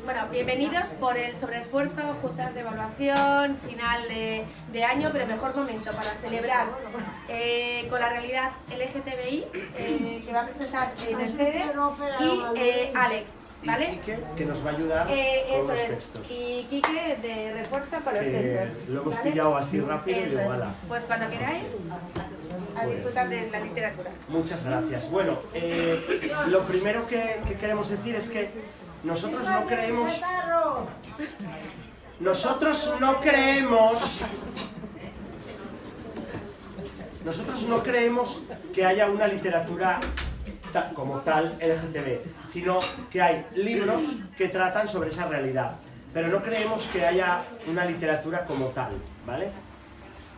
Bueno, bienvenidos por el sobreesfuerzo, juntas de evaluación, final de año, pero mejor momento para celebrar con la realidad LGTBI que va a presentar Mercedes y Alex. ¿Vale? Y Quique, que nos va a ayudar con los textos. Y Quique de refuerzo con los textos. Lo hemos ¿vale? pillado así rápido Eso y igual. Pues cuando queráis, a disfrutar de la literatura. Muchas gracias. Bueno, lo primero que queremos decir es que nosotros no creemos... Nosotros no creemos que haya una literatura como tal LGTB, sino que hay libros que tratan sobre esa realidad, pero no creemos que haya una literatura como tal, ¿vale?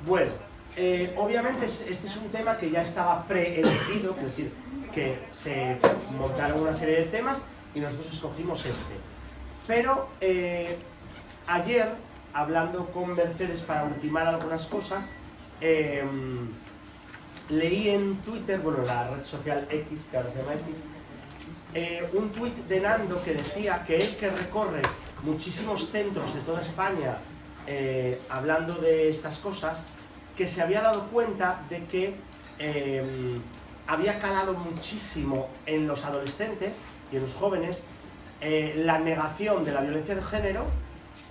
Bueno, obviamente este es un tema que ya estaba preelegido, es decir, que se montaron una serie de temas y nosotros escogimos este. Pero ayer, hablando con Mercedes para ultimar algunas cosas, leí en Twitter, bueno, la red social X, que ahora se llama X, un tuit de Nando que decía que él, que recorre muchísimos centros de toda España hablando de estas cosas, que se había dado cuenta de que había calado muchísimo en los adolescentes y en los jóvenes la negación de la violencia de género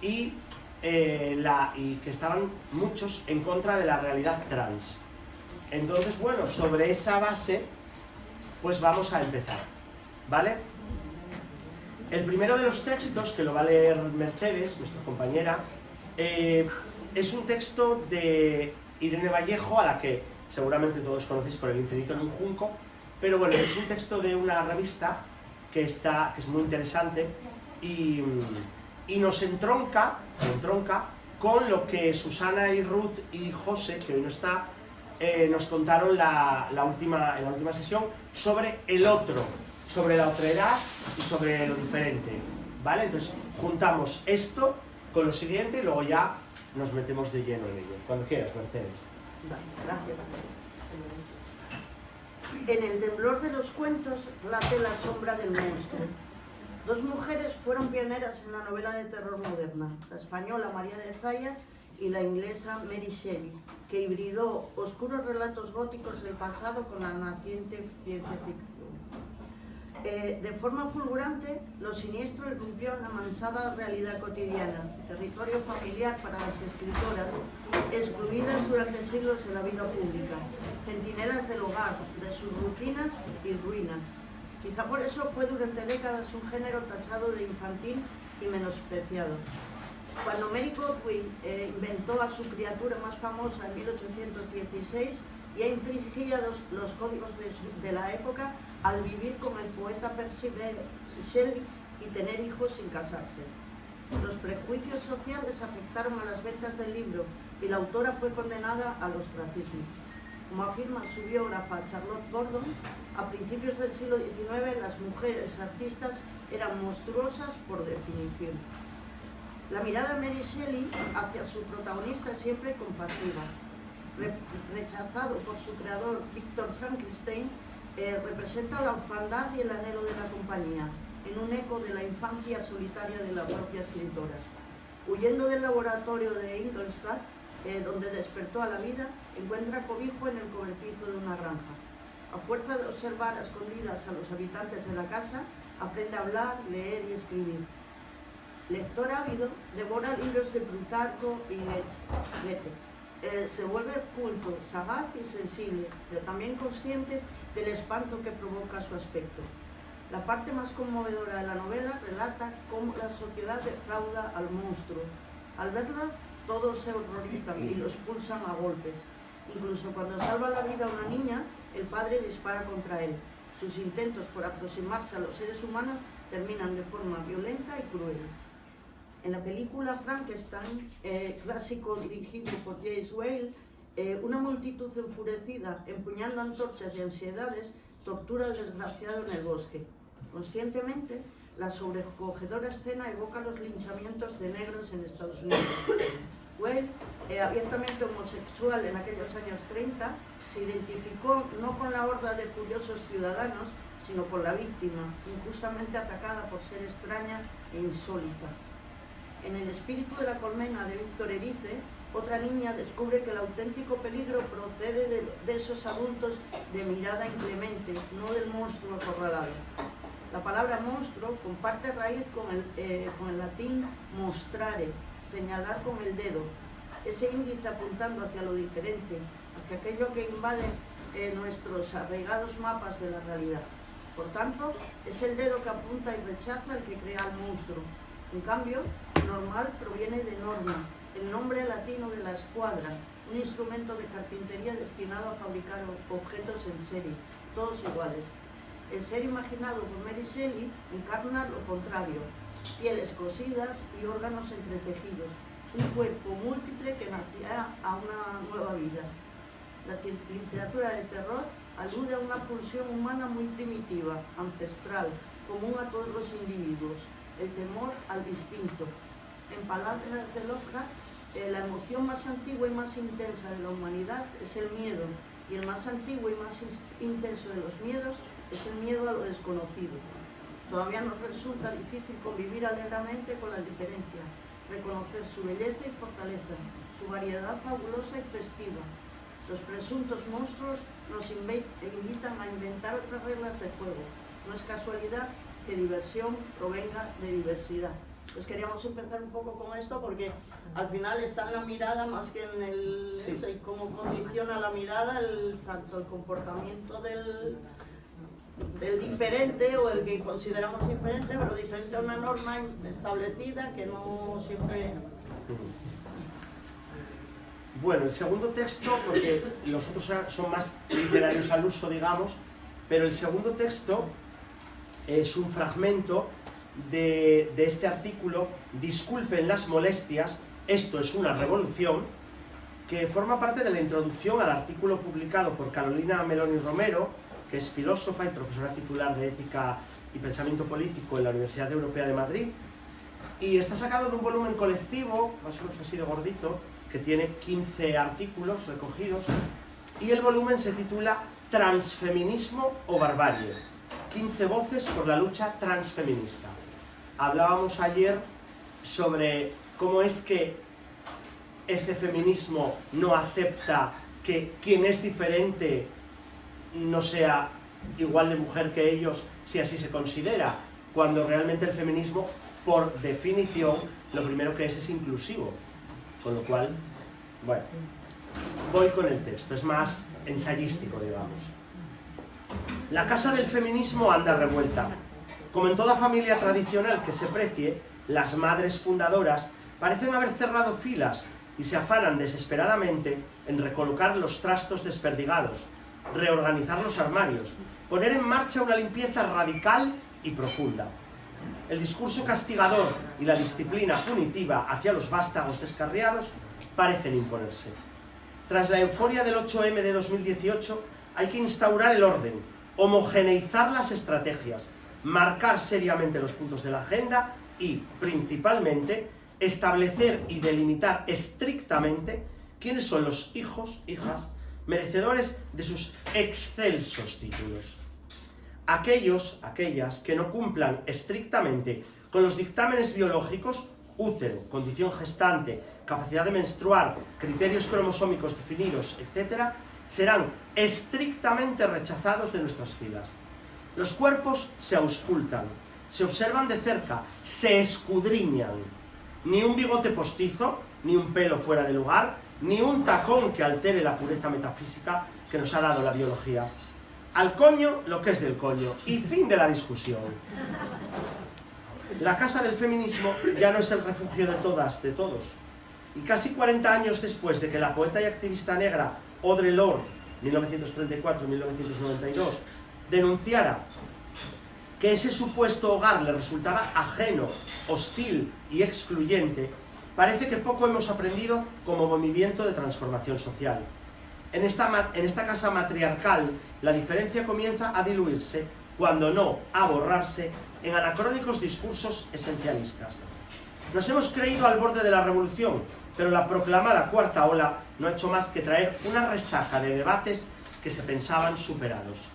y que estaban muchos en contra de la realidad trans. Entonces, bueno, sobre esa base, pues vamos a empezar, ¿vale? El primero de los textos, que lo va a leer Mercedes, nuestra compañera, es un texto de Irene Vallejo, a la que seguramente todos conocéis por El infinito en un junco, pero bueno, es un texto de una revista que es muy interesante y nos entronca con lo que Susana y Ruth y José, que hoy no está, nos contaron en la última sesión sobre el otro, sobre la otredad y sobre lo diferente, ¿vale? Entonces juntamos esto con lo siguiente y luego ya nos metemos de lleno en ello. Cuando quieras, Mercedes. Gracias. En el temblor de los cuentos late la sombra del monstruo. Dos mujeres fueron pioneras en la novela de terror moderna, la española María de Zayas y la inglesa Mary Shelley, que hibridó oscuros relatos góticos del pasado con la naciente ciencia ficción. De forma fulgurante, lo siniestro irrumpió en la mansada realidad cotidiana, territorio familiar para las escritoras, excluidas durante siglos de la vida pública, centinelas del hogar, de sus rutinas y ruinas. Quizá por eso fue durante décadas un género tachado de infantil y menospreciado. Cuando Mary Godwin inventó a su criatura más famosa en 1816, ya infringía los códigos de la época al vivir con el poeta Percy Shelley y tener hijos sin casarse. Los prejuicios sociales afectaron a las ventas del libro y la autora fue condenada al ostracismo. Como afirma su biógrafa Charlotte Gordon, a principios del siglo XIX las mujeres artistas eran monstruosas por definición. La mirada de Mary Shelley hacia su protagonista es siempre compasiva. Rechazado por su creador Victor Frankenstein, representa la orfandad y el anhelo de la compañía, en un eco de la infancia solitaria de la propia escritora. Huyendo del laboratorio de Ingolstadt, donde despertó a la vida, encuentra cobijo en el cobertizo de una granja. A fuerza de observar a escondidas a los habitantes de la casa, aprende a hablar, leer y escribir. Lector ávido, devora libros de Plutarco y Goethe. Se vuelve culto, sagaz y sensible, pero también consciente del espanto que provoca su aspecto. La parte más conmovedora de la novela relata cómo la sociedad defrauda al monstruo. Al verla, todos se horrorizan y lo expulsan a golpes. Incluso cuando salva la vida a una niña, el padre dispara contra él. Sus intentos por aproximarse a los seres humanos terminan de forma violenta y cruel. En la película Frankenstein, clásico dirigido por James Whale, una multitud enfurecida, empuñando antorchas y ansiedades, tortura al desgraciado en el bosque. Conscientemente, la sobrecogedora escena evoca los linchamientos de negros en Estados Unidos. Whale, abiertamente homosexual en aquellos años 30, se identificó no con la horda de furiosos ciudadanos, sino con la víctima, injustamente atacada por ser extraña e insólita. En El espíritu de la colmena de Víctor Erice, otra niña descubre que el auténtico peligro procede de esos adultos de mirada inclemente, no del monstruo acorralado. La palabra monstruo comparte raíz con el latín mostrare, señalar con el dedo, ese índice apuntando hacia lo diferente, hacia aquello que invade nuestros arraigados mapas de la realidad. Por tanto, es el dedo que apunta y rechaza el que crea al monstruo. En cambio, normal proviene de norma, el nombre latino de la escuadra, un instrumento de carpintería destinado a fabricar objetos en serie, todos iguales. El ser imaginado por Mary Shelley encarna lo contrario, pieles cosidas y órganos entretejidos, un cuerpo múltiple que nacía a una nueva vida. La literatura de terror alude a una pulsión humana muy primitiva, ancestral, común a todos los individuos, el temor al distinto. En palabras de Lovecraft, la emoción más antigua y más intensa de la humanidad es el miedo, y el más antiguo y más intenso de los miedos es el miedo a lo desconocido. Todavía nos resulta difícil convivir alegremente con la diferencia, reconocer su belleza y fortaleza, su variedad fabulosa y festiva. Los presuntos monstruos nos invitan a inventar otras reglas de juego. No es casualidad que diversión provenga de diversidad. Pues queríamos empezar un poco con esto porque al final está en la mirada más que en el... Sí. Y cómo condiciona la mirada tanto el comportamiento del diferente o el que consideramos diferente, pero diferente a una norma establecida que no siempre... Bueno, el segundo texto, porque los otros son más literarios al uso, digamos, pero el segundo texto es un fragmento de este artículo, Disculpen las molestias, esto es una revolución, que forma parte de la introducción al artículo publicado por Carolina Meloni Romero, que es filósofa y profesora titular de Ética y Pensamiento Político en la Universidad Europea de Madrid, y está sacado de un volumen colectivo, más o menos así de gordito, que tiene 15 artículos recogidos, y el volumen se titula Transfeminismo o barbarie, 15 voces por la lucha transfeminista. Hablábamos ayer sobre cómo es que este feminismo no acepta que quien es diferente no sea igual de mujer que ellos, si así se considera, cuando realmente el feminismo, por definición, lo primero que es inclusivo. Con lo cual, bueno, voy con el texto, es más ensayístico, digamos. La casa del feminismo anda revuelta. Como en toda familia tradicional que se precie, las madres fundadoras parecen haber cerrado filas y se afanan desesperadamente en recolocar los trastos desperdigados, reorganizar los armarios, poner en marcha una limpieza radical y profunda. El discurso castigador y la disciplina punitiva hacia los vástagos descarriados parecen imponerse. Tras la euforia del 8M de 2018, hay que instaurar el orden, homogeneizar las estrategias, marcar seriamente los puntos de la agenda y, principalmente, establecer y delimitar estrictamente quiénes son los hijos, hijas, merecedores de sus excelsos títulos. Aquellas que no cumplan estrictamente con los dictámenes biológicos, útero, condición gestante, capacidad de menstruar, criterios cromosómicos definidos, etc., serán estrictamente rechazados de nuestras filas. Los cuerpos se auscultan, se observan de cerca, se escudriñan. Ni un bigote postizo, ni un pelo fuera de lugar, ni un tacón que altere la pureza metafísica que nos ha dado la biología. Al coño lo que es del coño, y fin de la discusión. La casa del feminismo ya no es el refugio de todas, de todos. Y casi 40 años después de que la poeta y activista negra Audre Lorde, 1934-1992, denunciara que ese supuesto hogar le resultaba ajeno, hostil y excluyente, parece que poco hemos aprendido como movimiento de transformación social. En esta casa matriarcal, la diferencia comienza a diluirse, cuando no a borrarse, en anacrónicos discursos esencialistas. Nos hemos creído al borde de la revolución, pero la proclamada cuarta ola no ha hecho más que traer una resaca de debates que se pensaban superados.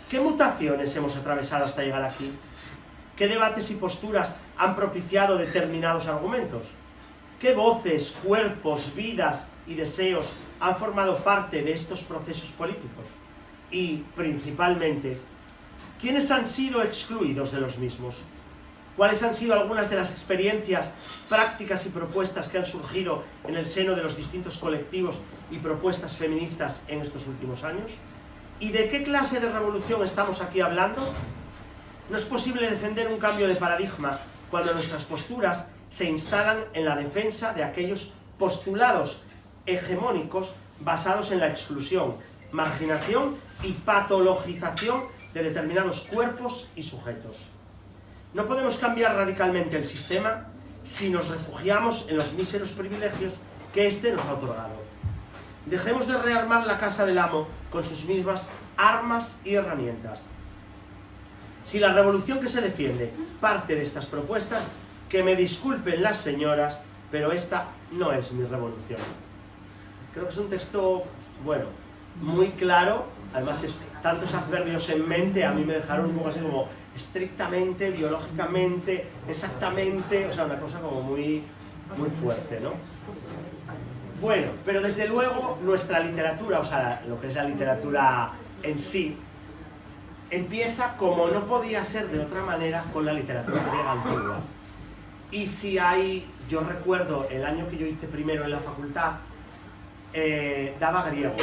¿Qué mutaciones hemos atravesado hasta llegar aquí? ¿Qué debates y posturas han propiciado determinados argumentos? ¿Qué voces, cuerpos, vidas y deseos han formado parte de estos procesos políticos? Y, principalmente, ¿quiénes han sido excluidos de los mismos? ¿Cuáles han sido algunas de las experiencias, prácticas y propuestas que han surgido en el seno de los distintos colectivos y propuestas feministas en estos últimos años? ¿Y de qué clase de revolución estamos aquí hablando? No es posible defender un cambio de paradigma cuando nuestras posturas se instalan en la defensa de aquellos postulados hegemónicos basados en la exclusión, marginación y patologización de determinados cuerpos y sujetos. No podemos cambiar radicalmente el sistema si nos refugiamos en los míseros privilegios que éste nos ha otorgado. Dejemos de rearmar la casa del amo con sus mismas armas y herramientas. Si la revolución que se defiende parte de estas propuestas, que me disculpen las señoras, pero esta no es mi revolución. Creo que es un texto, bueno, muy claro, además es tantos adverbios en mente, a mí me dejaron un poco así como estrictamente, biológicamente, exactamente, o sea, una cosa como muy fuerte, ¿no? Bueno, pero desde luego nuestra literatura, o sea, lo que es la literatura en sí, empieza, como no podía ser de otra manera, con la literatura griega antigua. Y si hay, yo recuerdo el año que yo hice primero en la facultad, daba griego.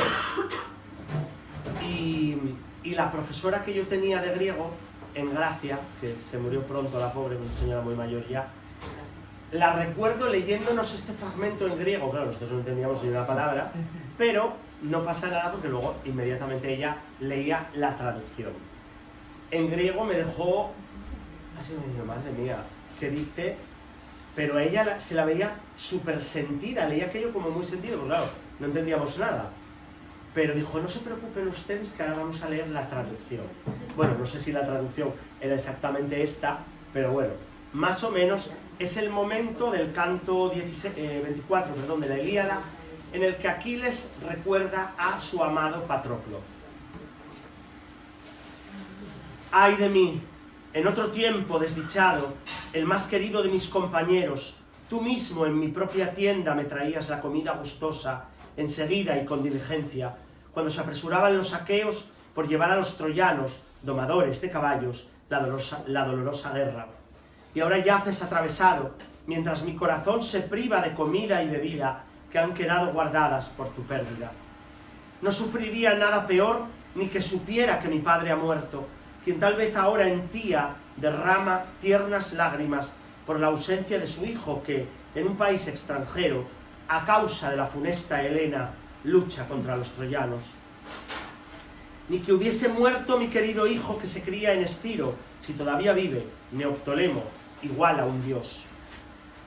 Y la profesora que yo tenía de griego, en Gracia, que se murió pronto la pobre, una señora muy mayor ya, la recuerdo leyéndonos este fragmento en griego. Claro, nosotros no entendíamos ni una palabra, pero no pasa nada porque luego inmediatamente ella leía la traducción. En griego me dejó, así me dijo, madre mía, ¿qué dice? Pero ella se la veía súper sentida, leía aquello como muy sentido, porque claro, no entendíamos nada. Pero dijo, no se preocupen ustedes que ahora vamos a leer la traducción. Bueno, no sé si la traducción era exactamente esta, pero bueno, más o menos es el momento del canto 24, de la Ilíada, en el que Aquiles recuerda a su amado Patroclo. ¡Ay de mí! En otro tiempo desdichado, el más querido de mis compañeros, tú mismo en mi propia tienda me traías la comida gustosa, enseguida y con diligencia, cuando se apresuraban los aqueos por llevar a los troyanos, domadores de caballos, la dolorosa guerra. Y ahora yaces atravesado, mientras mi corazón se priva de comida y bebida que han quedado guardadas por tu pérdida. No sufriría nada peor ni que supiera que mi padre ha muerto, quien tal vez ahora en tía derrama tiernas lágrimas por la ausencia de su hijo que, en un país extranjero, a causa de la funesta Helena, lucha contra los troyanos. Ni que hubiese muerto mi querido hijo que se cría en Estiro, si todavía vive, Neoptolemo, igual a un dios.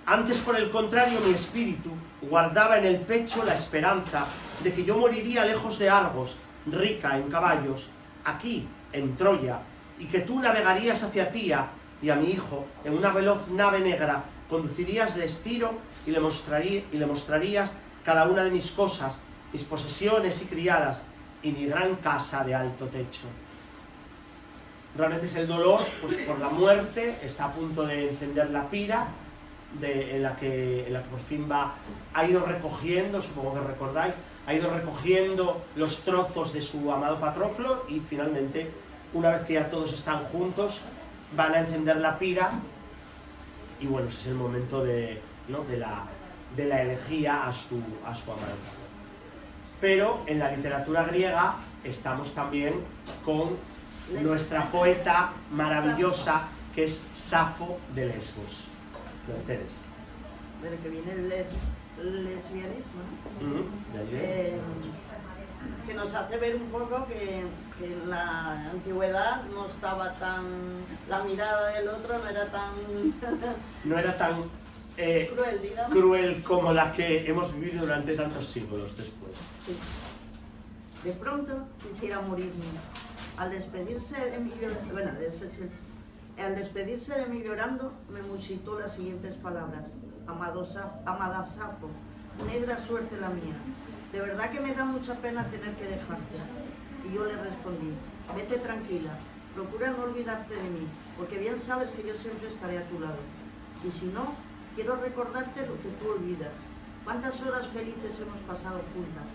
Antes, por el contrario, mi espíritu guardaba en el pecho la esperanza de que yo moriría lejos de Argos, rica en caballos, aquí, en Troya, y que tú navegarías hacia Tía y a mi hijo en una veloz nave negra, conducirías de Estiro y le mostrarías cada una de mis cosas, mis posesiones y criadas, y mi gran casa de alto techo. Realmente es el dolor, pues, por la muerte, está a punto de encender la pira, en la que por fin ha ido recogiendo, supongo que recordáis, ha ido recogiendo los trozos de su amado Patroclo, y finalmente, una vez que ya todos están juntos, van a encender la pira, y bueno, ese es el momento de la elegía a su amado. Pero en la literatura griega estamos también con nuestra poeta maravillosa, que es Safo de Lesbos. Mercedes. Pero que viene el lesbianismo, ¿no? Que nos hace ver un poco que en la antigüedad no estaba tan... la mirada del otro no era tan... no era tan cruel, digamos. Cruel como la que hemos vivido durante tantos siglos después. Sí. De pronto quisiera morirme. Al despedirse de mí, al despedirse de mí llorando, me musitó las siguientes palabras. Amada Safo, negra suerte la mía. De verdad que me da mucha pena tener que dejarte. Y yo le respondí, vete tranquila, procura no olvidarte de mí, porque bien sabes que yo siempre estaré a tu lado. Y si no, quiero recordarte lo que tú olvidas. ¿Cuántas horas felices hemos pasado juntas?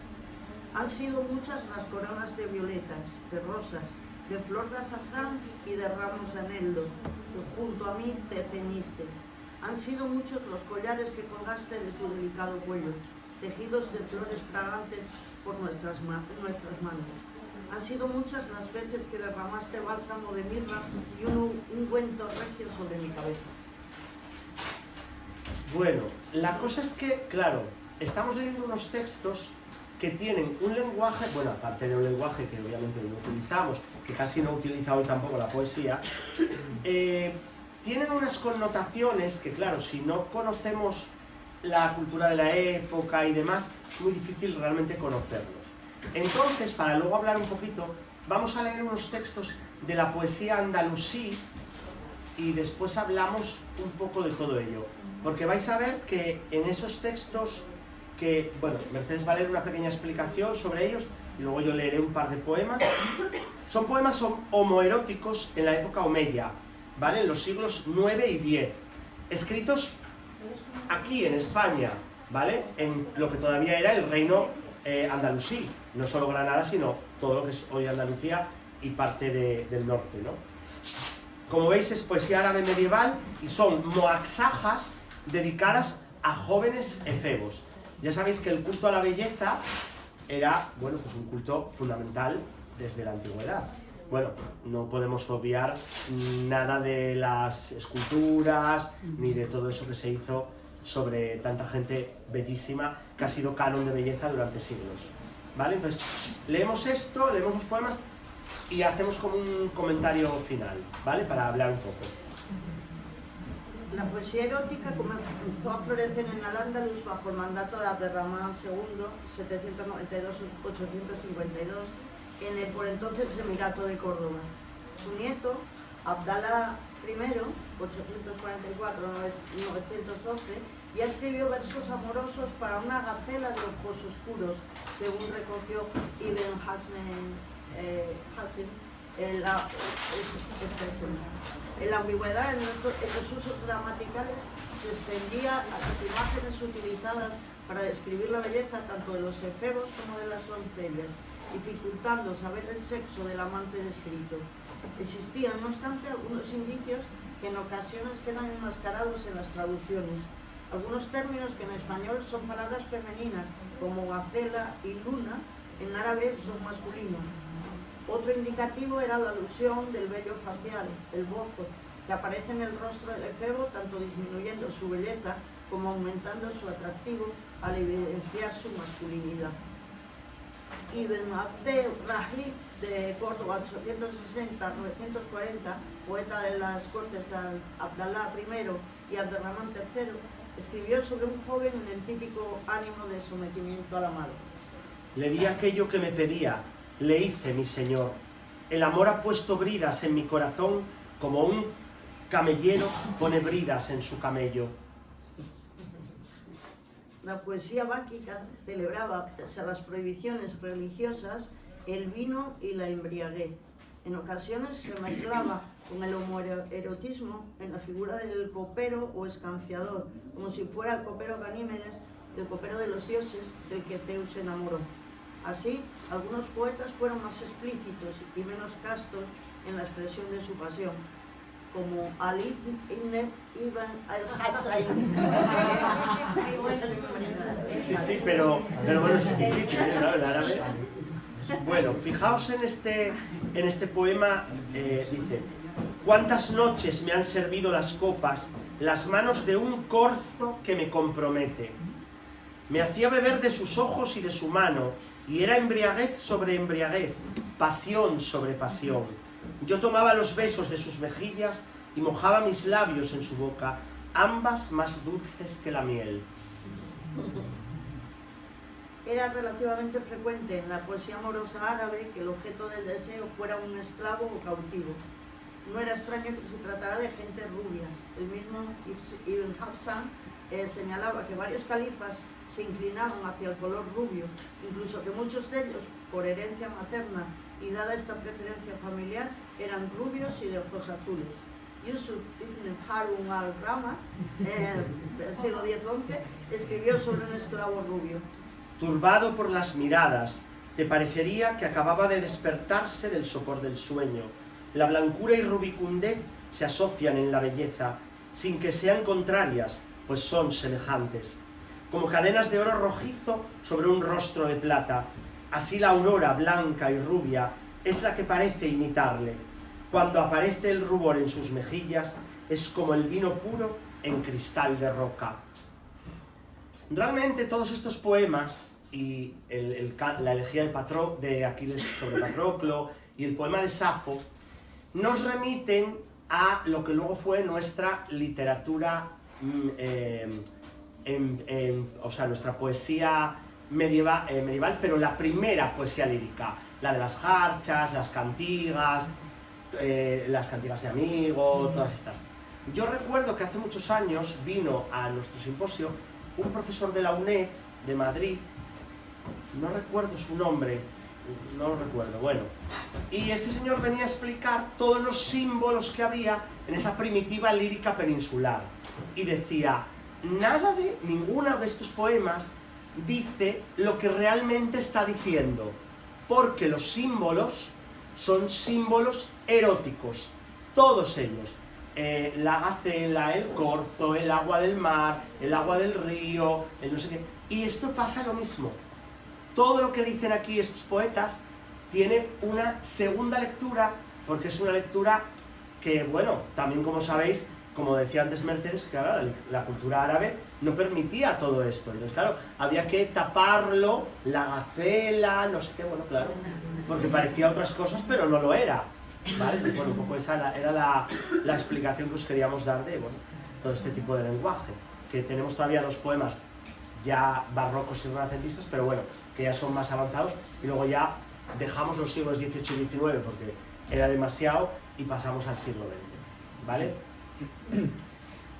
Han sido muchas las coronas de violetas, de rosas, de flor de azafrán y de ramos de eneldo, que junto a mí te ceñiste. Han sido muchos los collares que colgaste de tu delicado cuello, tejidos de flores fragantes por nuestras manos. Han sido muchas las veces que derramaste bálsamo de mirra y un ungüento regio sobre mi cabeza. Bueno, la cosa es que, claro, estamos leyendo unos textos que tienen un lenguaje, bueno, aparte de un lenguaje que obviamente no utilizamos, que casi no utiliza hoy tampoco la poesía, tienen unas connotaciones que, claro, si no conocemos la cultura de la época y demás, es muy difícil realmente conocerlos. Entonces, para luego hablar un poquito, vamos a leer unos textos de la poesía andalusí y después hablamos un poco de todo ello. Porque vais a ver que en esos textos que, bueno, Mercedes va a leer una pequeña explicación sobre ellos y luego yo leeré un par de poemas. Son poemas homoeróticos en la época omeya, ¿vale? En los siglos 9 y 10, escritos aquí en España, ¿vale? En lo que todavía era el reino andalusí, no solo Granada, sino todo lo que es hoy Andalucía y parte del norte, ¿no? Como veis, es poesía árabe medieval y son moaxajas dedicadas a jóvenes efebos. Ya sabéis que el culto a la belleza era, bueno, pues un culto fundamental desde la antigüedad. Bueno, no podemos obviar nada de las esculturas ni de todo eso que se hizo sobre tanta gente bellísima que ha sido canon de belleza durante siglos, ¿vale? Entonces, leemos esto, leemos los poemas y hacemos como un comentario final, ¿vale? Para hablar un poco. La poesía erótica comenzó a florecer en Al-Ándalus bajo el mandato de Abderramán II, 792-852, en el por entonces Emirato de Córdoba. Su nieto, Abdalá I, 844-912, ya escribió versos amorosos para una gacela de ojos oscuros, según recogió Ibn Hasim. La ambigüedad en los usos gramaticales se extendía a las imágenes utilizadas para describir la belleza tanto de los efebos como de las doncellas, dificultando saber el sexo del amante descrito. Existían, no obstante, algunos indicios que en ocasiones quedan enmascarados en las traducciones. Algunos términos que en español son palabras femeninas, como gacela y luna, en árabe son masculinos. Otro indicativo era la alusión del vello facial, el bozo, que aparece en el rostro del efebo, tanto disminuyendo su belleza como aumentando su atractivo al evidenciar su masculinidad. Ibn Abd-Rahim de Córdoba, 860-940, poeta de las cortes de Abdalá I y Abderramán III, escribió sobre un joven en el típico ánimo de sometimiento a la mano. Le di aquello que me pedía, le hice, mi señor. El amor ha puesto bridas en mi corazón como un camellero pone bridas en su camello. La poesía báquica celebraba, pese a las prohibiciones religiosas, el vino y la embriaguez. En ocasiones se mezclaba con el homoerotismo en la figura del copero o escanciador, como si fuera el copero Ganímedes, el copero de los dioses del que Zeus se enamoró. Así, algunos poetas fueron más explícitos y menos castos en la expresión de su pasión, como Ali ibn al-Hasan. Sí, pero bueno, es difícil, ¿no? El árabe. Bueno, fijaos en este poema, dice: ¿cuántas noches me han servido las copas, las manos de un corzo que me compromete? Me hacía beber de sus ojos y de su mano, y era embriaguez sobre embriaguez, pasión sobre pasión. Yo tomaba los besos de sus mejillas y mojaba mis labios en su boca, ambas más dulces que la miel. Era relativamente frecuente en la poesía amorosa árabe que el objeto del deseo fuera un esclavo o cautivo. No era extraño que se tratara de gente rubia. El mismo Ibn Hasan señalaba que varios califas se inclinaban hacia el color rubio, incluso que muchos de ellos, por herencia materna y dada esta preferencia familiar, eran rubios y de ojos azules. Yusuf ibn Harun al-Rama, del siglo X-XI, escribió sobre un esclavo rubio. Turbado por las miradas, te parecería que acababa de despertarse del sopor del sueño. La blancura y rubicundez se asocian en la belleza, sin que sean contrarias, pues son semejantes. Como cadenas de oro rojizo sobre un rostro de plata, así la aurora blanca y rubia es la que parece imitarle. Cuando aparece el rubor en sus mejillas, es como el vino puro en cristal de roca. Realmente todos estos poemas y la elegía de Aquiles sobre Patroclo y el poema de Safo nos remiten a lo que luego fue nuestra literatura, o sea, nuestra poesía medieval, pero la primera poesía lírica, la de las jarchas, las cantigas de amigo, todas estas. Yo recuerdo que hace muchos años vino a nuestro simposio un profesor de la UNED de Madrid, no recuerdo su nombre, no lo recuerdo, bueno, y este señor venía a explicar todos los símbolos que había en esa primitiva lírica peninsular y decía, ninguno de estos poemas dice lo que realmente está diciendo, porque los símbolos son símbolos eróticos, todos ellos. La gacela, el corzo, el agua del mar, el agua del río, el no sé qué. Y esto pasa lo mismo. Todo lo que dicen aquí estos poetas tiene una segunda lectura, porque es una lectura que, bueno, también como sabéis, como decía antes Mercedes, que claro, la cultura árabe no permitía todo esto. Entonces, claro, había que taparlo, la gacela, no sé qué, bueno, claro, porque parecía otras cosas, pero no lo era. ¿Vale? Pues bueno, un poco esa era la explicación que os queríamos dar de bueno, todo este tipo de lenguaje. Que tenemos todavía dos poemas ya barrocos y renacentistas, pero bueno, que ya son más avanzados, y luego ya dejamos los siglos XVIII y XIX porque era demasiado y pasamos al siglo XX. ¿Vale?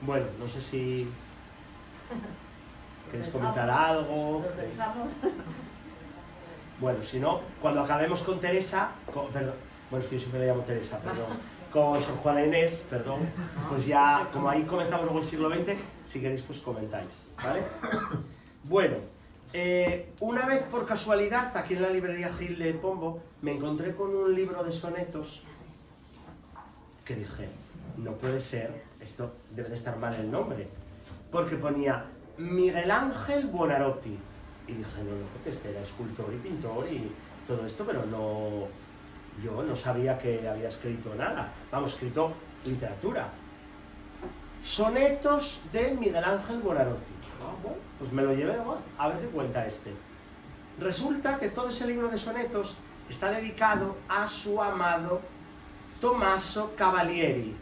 Bueno, no sé si queréis comentar algo. Bueno, si no, cuando acabemos con Teresa, bueno, es que yo siempre le llamo Teresa, perdón, con Sor Juana Inés, perdón, pues ya, como ahí comenzamos luego el siglo XX, si queréis, pues comentáis, ¿vale? Bueno, una vez por casualidad, aquí en la librería Gil de Pombo, me encontré con un libro de sonetos que dije, no puede ser, esto debe de estar mal el nombre, porque ponía Miguel Ángel Buonarroti, y dije, no, porque este era escultor y pintor y todo esto, pero no... Yo no sabía que había escrito nada, vamos, escrito literatura. Sonetos de Miguel Ángel Buonarroti. Bueno, pues me lo llevé, bueno, a ver qué cuenta este. Resulta que todo ese libro de sonetos está dedicado a su amado Tommaso Cavalieri,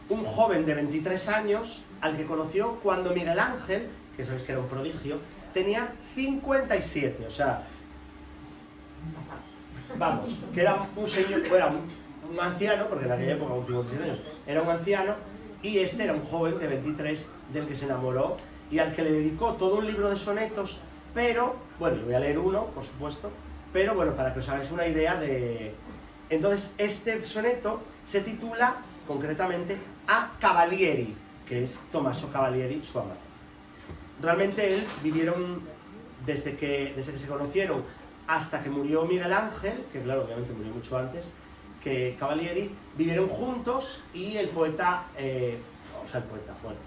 un joven de 23 años al que conoció cuando Miguel Ángel, que sabéis que era un prodigio, tenía 57, o sea... Vamos, que era un señor, era un anciano, porque en aquella época, con 57 años, era un anciano, y este era un joven de 23 del que se enamoró y al que le dedicó todo un libro de sonetos, pero, bueno, yo voy a leer uno, por supuesto, pero bueno, para que os hagáis una idea de... Entonces, este soneto se titula, concretamente, A Cavalieri, que es Tommaso Cavalieri, su amado. Realmente él vivieron, desde que se conocieron, hasta que murió Miguel Ángel, que claro, obviamente murió mucho antes que Cavalieri, vivieron juntos y el poeta, bueno,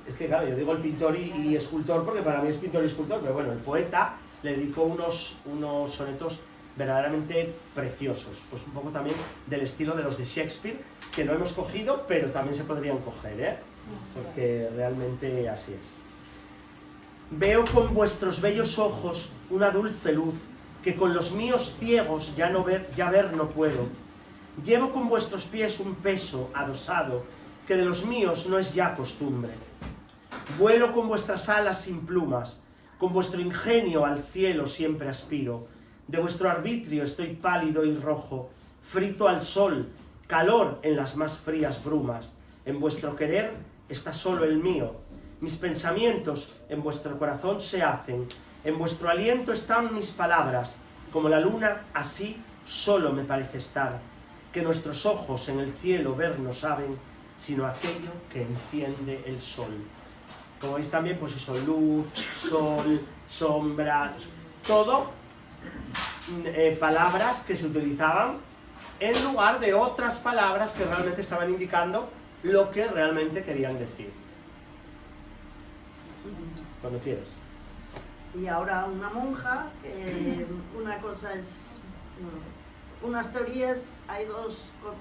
es que claro, yo digo el pintor y escultor porque para mí es pintor y escultor, pero bueno, el poeta le dedicó unos sonetos verdaderamente preciosos, pues un poco también del estilo de los de Shakespeare, que no hemos cogido, pero también se podrían coger, porque realmente así es. Veo con vuestros bellos ojos una dulce luz, que con los míos ciegos ya ver no puedo. Llevo con vuestros pies un peso adosado, que de los míos no es ya costumbre. Vuelo con vuestras alas sin plumas, con vuestro ingenio al cielo siempre aspiro. De vuestro arbitrio estoy pálido y rojo, frito al sol, calor en las más frías brumas. En vuestro querer está solo el mío. Mis pensamientos en vuestro corazón se hacen. En vuestro aliento están mis palabras, como la luna, así solo me parece estar, que nuestros ojos en el cielo ver no saben, sino aquello que enciende el sol. Como veis también, pues eso, luz, sol, sombra, todo palabras que se utilizaban en lugar de otras palabras que realmente estaban indicando lo que realmente querían decir. Cuando quieres. Y ahora una monja, una cosa es, unas teorías, hay dos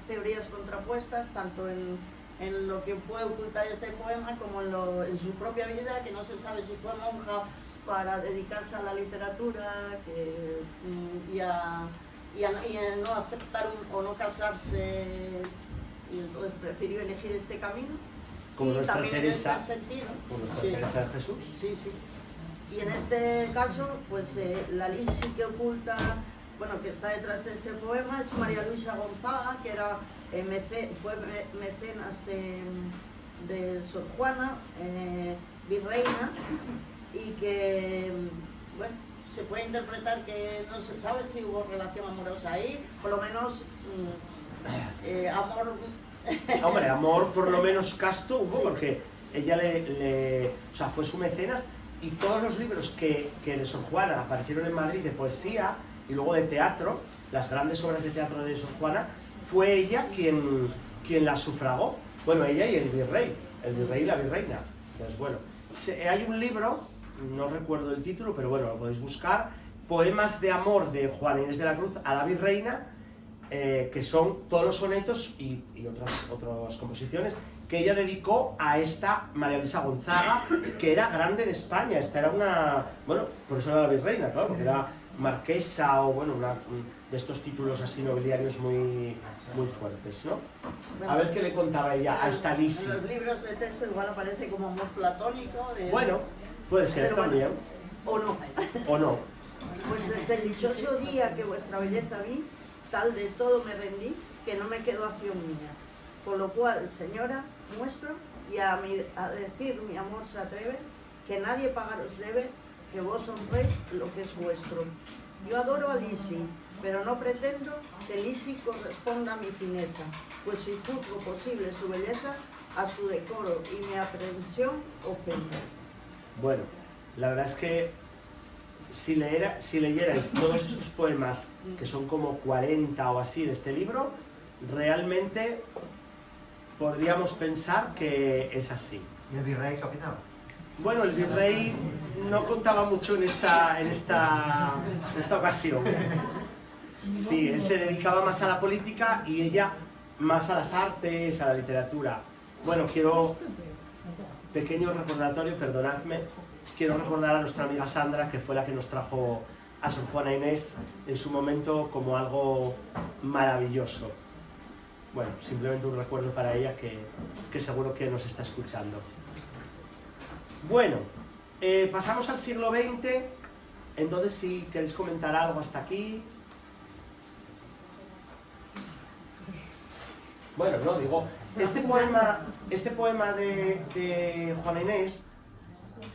teorías contrapuestas, tanto en lo que puede ocultar este poema como en su propia vida, que no se sabe si fue monja para dedicarse a la literatura y a no aceptar o no casarse, y entonces prefirió elegir este camino. Como y nuestra también Teresa, en este sentido, como nuestra sí, Teresa de Jesús. sí, sí. Y en este caso, pues la lisi que oculta, bueno, que está detrás de este poema es María Luisa Gonzaga, que era fue mecenas de Sor Juana, virreina, y que, bueno, se puede interpretar que no se sabe si hubo relación amorosa ahí, por lo menos amor. Hombre, amor por lo menos casto hubo, Sí. porque ella o sea, fue su mecenas, y todos los libros que de Sor Juana aparecieron en Madrid de poesía y luego de teatro, las grandes obras de teatro de Sor Juana, fue ella quien las sufragó. Bueno, ella y el virrey y la virreina. Entonces, bueno, hay un libro, no recuerdo el título, pero bueno, lo podéis buscar, Poemas de amor de Juana Inés de la Cruz a la virreina, que son todos los sonetos y otras composiciones que ella dedicó a esta María Luisa Gonzaga, que era grande de España. Esta era una, bueno, por eso era la virreina, claro, porque era marquesa o bueno, de estos títulos así nobiliarios muy fuertes, ¿no? Bueno, A ver qué le contaba ella a esta Lisi. En los libros de texto igual aparece como amor platónico. Bueno, puede ser pero también, bueno, o no. o no. Pues desde el dichoso día que vuestra belleza vi, tal de todo me rendí, que no me quedó acción mía. Por lo cual, señora, muestro, y a decir mi amor se atreve, que nadie pagaros debe, que vos honréis lo que es vuestro. Yo adoro a Lisi, pero no pretendo que Lisi corresponda a mi fineza, pues si juzgo posible su belleza, a su decoro y mi aprehensión ofendo. Bueno, la verdad es que si leyerais todos estos poemas, que son como 40 o así de este libro, realmente podríamos pensar que es así. ¿Y el virrey qué opinaba? Bueno, el virrey no contaba mucho en esta ocasión. Sí, él se dedicaba más a la política y ella más a las artes, a la literatura. Bueno, pequeño recordatorio, perdonadme, quiero recordar a nuestra amiga Sandra, que fue la que nos trajo a Sor Juana Inés en su momento como algo maravilloso. Bueno, simplemente un recuerdo para ella que seguro que nos está escuchando. Bueno, pasamos al siglo XX, entonces si queréis comentar algo hasta aquí. Bueno, no, digo, este poema de Juana Inés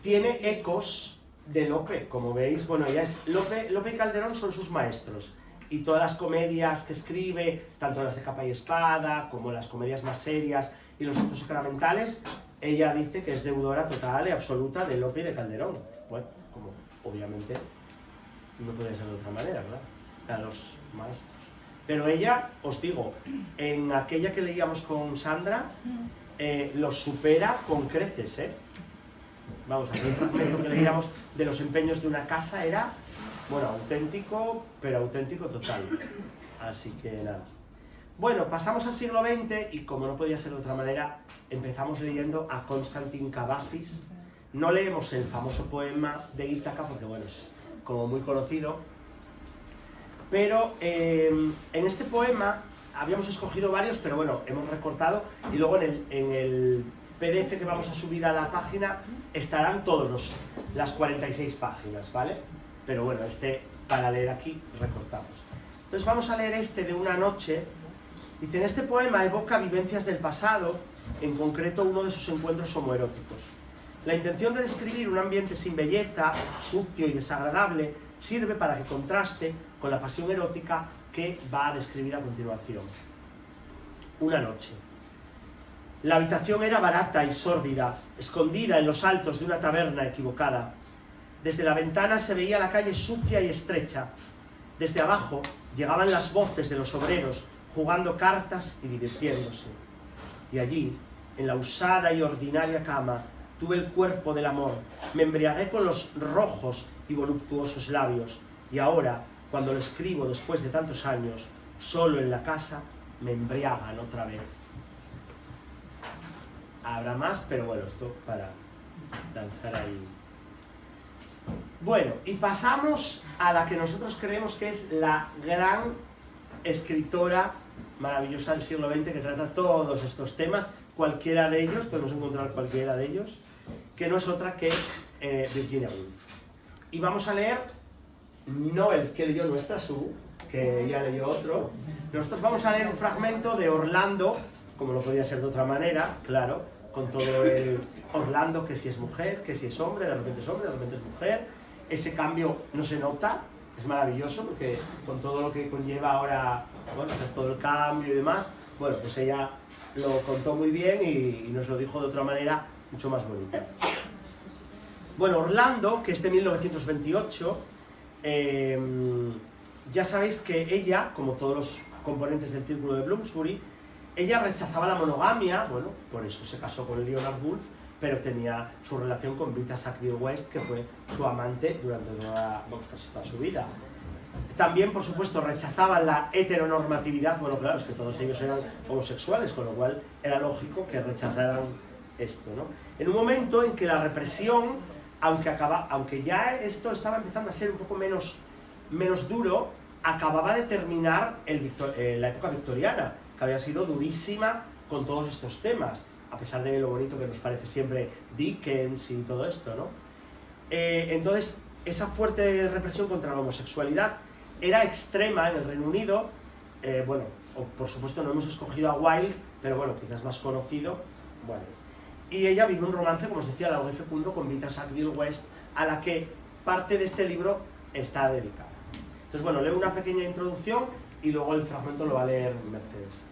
tiene ecos de Lope, como veis. Bueno, Lope y Calderón son sus maestros, y todas las comedias que escribe, tanto las de capa y espada, como las comedias más serias y los actos sacramentales, ella dice que es deudora total y absoluta de Lope y de Calderón. Bueno, como obviamente no puede ser de otra manera, ¿verdad? A los maestros. Pero ella, os digo, en aquella que leíamos con Sandra, los supera con creces, ¿eh? Vamos, aquel fragmento que leíamos de los empeños de una casa era, bueno, auténtico, pero auténtico total. Así que nada. Bueno, pasamos al siglo XX y como no podía ser de otra manera, empezamos leyendo a Constantin Cavafis. No leemos el famoso poema de Ítaca porque, bueno, es como muy conocido. Pero en este poema habíamos escogido varios, pero bueno, hemos recortado y luego en el PDF que vamos a subir a la página estarán todas las 46 páginas, ¿vale? Pero bueno, para leer aquí recortamos. Entonces vamos a leer este de una noche. Dice, en este poema evoca vivencias del pasado, en concreto uno de sus encuentros homoeróticos. La intención de describir un ambiente sin belleza, sucio y desagradable, sirve para que contraste con la pasión erótica que va a describir a continuación. Una noche. La habitación era barata y sórdida, escondida en los altos de una taberna equivocada. Desde la ventana se veía la calle sucia y estrecha. Desde abajo llegaban las voces de los obreros, jugando cartas y divirtiéndose. Y allí, en la usada y ordinaria cama, tuve el cuerpo del amor, me embriagué con los rojos y voluptuosos labios, y ahora, cuando lo escribo después de tantos años, solo en la casa, me embriagan otra vez. Habrá más, pero bueno, esto para lanzar ahí. Bueno, y pasamos a la que nosotros creemos que es la gran escritora maravillosa del siglo XX que trata todos estos temas, cualquiera de ellos, podemos encontrar cualquiera de ellos, que no es otra que Virginia Woolf. Y vamos a leer, no el que leyó nuestra Sue, que ella leyó otro, nosotros vamos a leer un fragmento de Orlando, como no podía ser de otra manera, claro, con todo el Orlando, que si es mujer, que si es hombre, de repente es hombre, de repente es mujer, ese cambio no se nota, es maravilloso, porque con todo lo que conlleva ahora, bueno, todo el cambio y demás, bueno, pues ella lo contó muy bien y nos lo dijo de otra manera mucho más bonita. Bueno, Orlando, que es de 1928, ya sabéis que ella, como todos los componentes del círculo de Bloomsbury, ella rechazaba la monogamia, bueno, por eso se casó con Leonard Woolf, pero tenía su relación con Rita Sackville West, que fue su amante durante toda su vida. También, por supuesto, rechazaban la heteronormatividad, bueno, claro, es que todos ellos eran homosexuales, con lo cual era lógico que rechazaran esto, ¿no? En un momento en que la represión, aunque ya esto estaba empezando a ser un poco menos duro, acababa de terminar la época victoriana, que había sido durísima con todos estos temas, a pesar de lo bonito que nos parece siempre Dickens y todo esto, ¿no? Entonces, esa fuerte represión contra la homosexualidad era extrema en el Reino Unido. Bueno, por supuesto no hemos escogido a Wilde, pero bueno, quizás más conocido. Bueno, y ella vive un romance, como os decía, largo y fecundo con Rita Sackville West, a la que parte de este libro está dedicada. Entonces, bueno, leo una pequeña introducción y luego el fragmento lo va a leer Mercedes.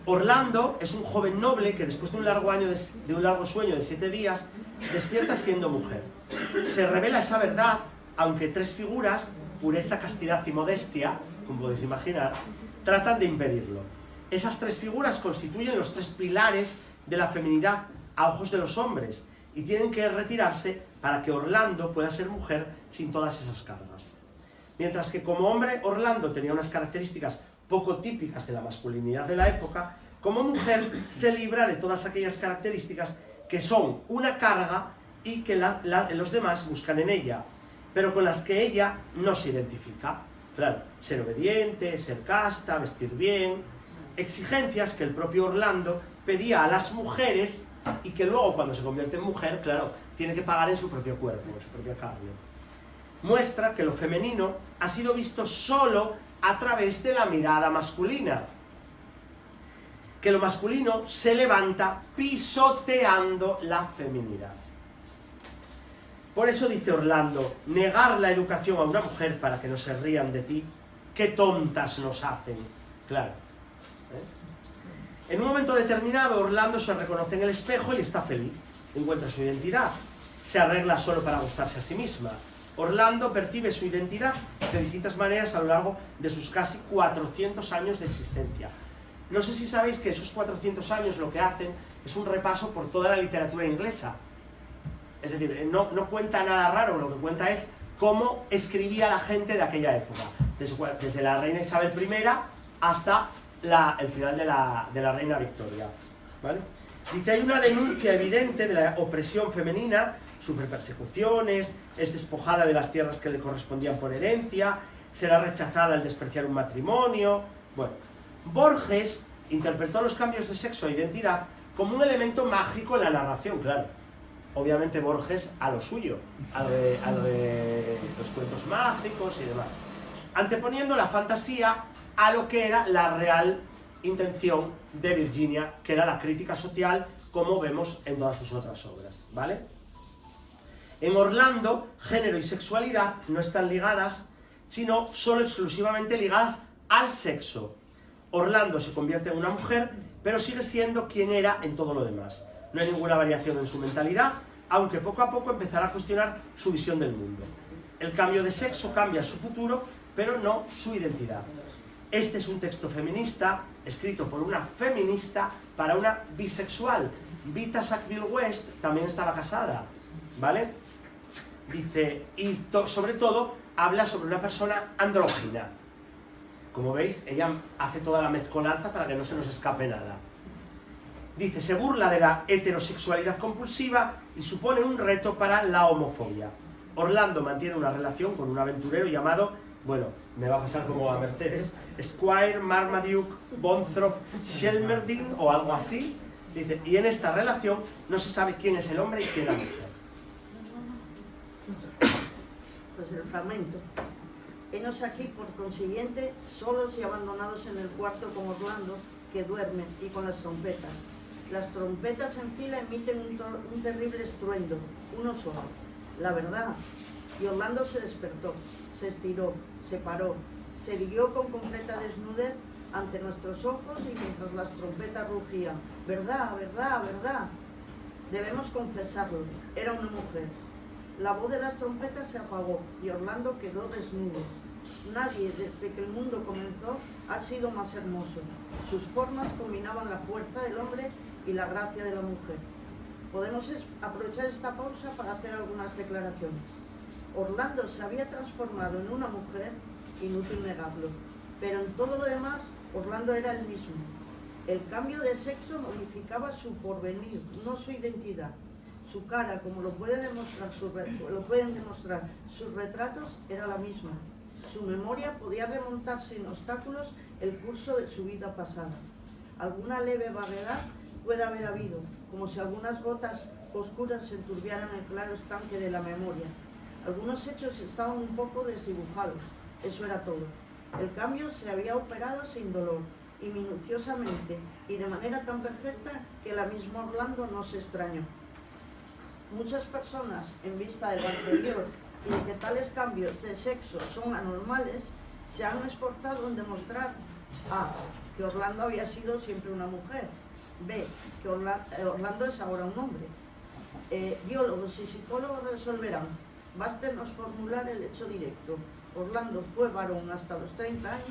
Orlando es un joven noble que después de un largo sueño de 7 días despierta siendo mujer. Se revela esa verdad, aunque 3 figuras, pureza, castidad y modestia, como podéis imaginar, tratan de impedirlo. Esas 3 figuras constituyen los 3 pilares de la feminidad a ojos de los hombres y tienen que retirarse para que Orlando pueda ser mujer sin todas esas cargas. Mientras que como hombre, Orlando tenía unas características poco típicas de la masculinidad de la época, como mujer se libra de todas aquellas características que son una carga y que los demás buscan en ella, pero con las que ella no se identifica. Claro, ser obediente, ser casta, vestir bien, exigencias que el propio Orlando pedía a las mujeres y que luego cuando se convierte en mujer, claro, tiene que pagar en su propio cuerpo, en su propia carne. Muestra que lo femenino ha sido visto solo a través de la mirada masculina, que lo masculino se levanta pisoteando la feminidad. Por eso dice Orlando, negar la educación a una mujer para que no se rían de ti, qué tontas nos hacen. Claro. En un momento determinado, Orlando se reconoce en el espejo y está feliz. Encuentra su identidad. Se arregla solo para gustarse a sí misma. Orlando percibe su identidad de distintas maneras a lo largo de sus casi 400 años de existencia. No sé si sabéis que esos 400 años lo que hacen es un repaso por toda la literatura inglesa. Es decir, no cuenta nada raro, lo que cuenta es cómo escribía la gente de aquella época. Desde la reina Isabel I hasta el final de la reina Victoria, ¿vale? Dice, hay una denuncia evidente de la opresión femenina, sufre persecuciones, es despojada de las tierras que le correspondían por herencia, será rechazada al despreciar un matrimonio. Bueno, Borges interpretó los cambios de sexo e identidad como un elemento mágico en la narración, claro. Obviamente Borges a lo suyo, a lo de los cuentos mágicos y demás, anteponiendo la fantasía a lo que era la real intención de Virginia, que era la crítica social, como vemos en todas sus otras obras, ¿vale? En Orlando, género y sexualidad no están ligadas, sino solo exclusivamente ligadas al sexo. Orlando se convierte en una mujer, pero sigue siendo quien era en todo lo demás. No hay ninguna variación en su mentalidad, aunque poco a poco empezará a cuestionar su visión del mundo. El cambio de sexo cambia su futuro, pero no su identidad. Este es un texto feminista, escrito por una feminista para una bisexual. Vita Sackville-West también estaba casada, ¿vale? Dice, y sobre todo, habla sobre una persona andrógina. Como veis, ella hace toda la mezcolanza para que no se nos escape nada. Dice, se burla de la heterosexualidad compulsiva y supone un reto para la homofobia. Orlando mantiene una relación con un aventurero llamado, bueno, me va a pasar como a Mercedes, Squire Marmaduke Bonthrop Shelmerdine o algo así. Dice, y en esta relación no se sabe quién es el hombre y quién la mujer. Pues el fragmento. Henos aquí, por consiguiente, solos y abandonados en el cuarto con Orlando, que duerme, y con las trompetas. Las trompetas en fila emiten un terrible estruendo, uno solo, la verdad. Y Orlando se despertó, se estiró, se paró, se irguió con completa desnudez ante nuestros ojos y mientras las trompetas rugían, verdad, verdad, verdad. Debemos confesarlo, era una mujer. La voz de las trompetas se apagó y Orlando quedó desnudo. Nadie, desde que el mundo comenzó, ha sido más hermoso. Sus formas combinaban la fuerza del hombre y la gracia de la mujer. Podemos aprovechar esta pausa para hacer algunas declaraciones. Orlando se había transformado en una mujer, inútil negarlo, pero en todo lo demás, Orlando era el mismo. El cambio de sexo modificaba su porvenir, no su identidad. Su cara, como lo pueden demostrar sus retratos, era la misma. Su memoria podía remontar sin obstáculos el curso de su vida pasada. Alguna leve vaguedad puede haber habido, como si algunas gotas oscuras se enturbiaran el claro estanque de la memoria. Algunos hechos estaban un poco desdibujados, eso era todo. El cambio se había operado sin dolor y minuciosamente y de manera tan perfecta que la misma Orlando no se extrañó. Muchas personas, en vista de lo anterior y de que tales cambios de sexo son anormales, se han esforzado en demostrar a. que Orlando había sido siempre una mujer, b. que Orlando es ahora un hombre. Biólogos y psicólogos resolverán. Bástenos formular el hecho directo. Orlando fue varón hasta los 30 años,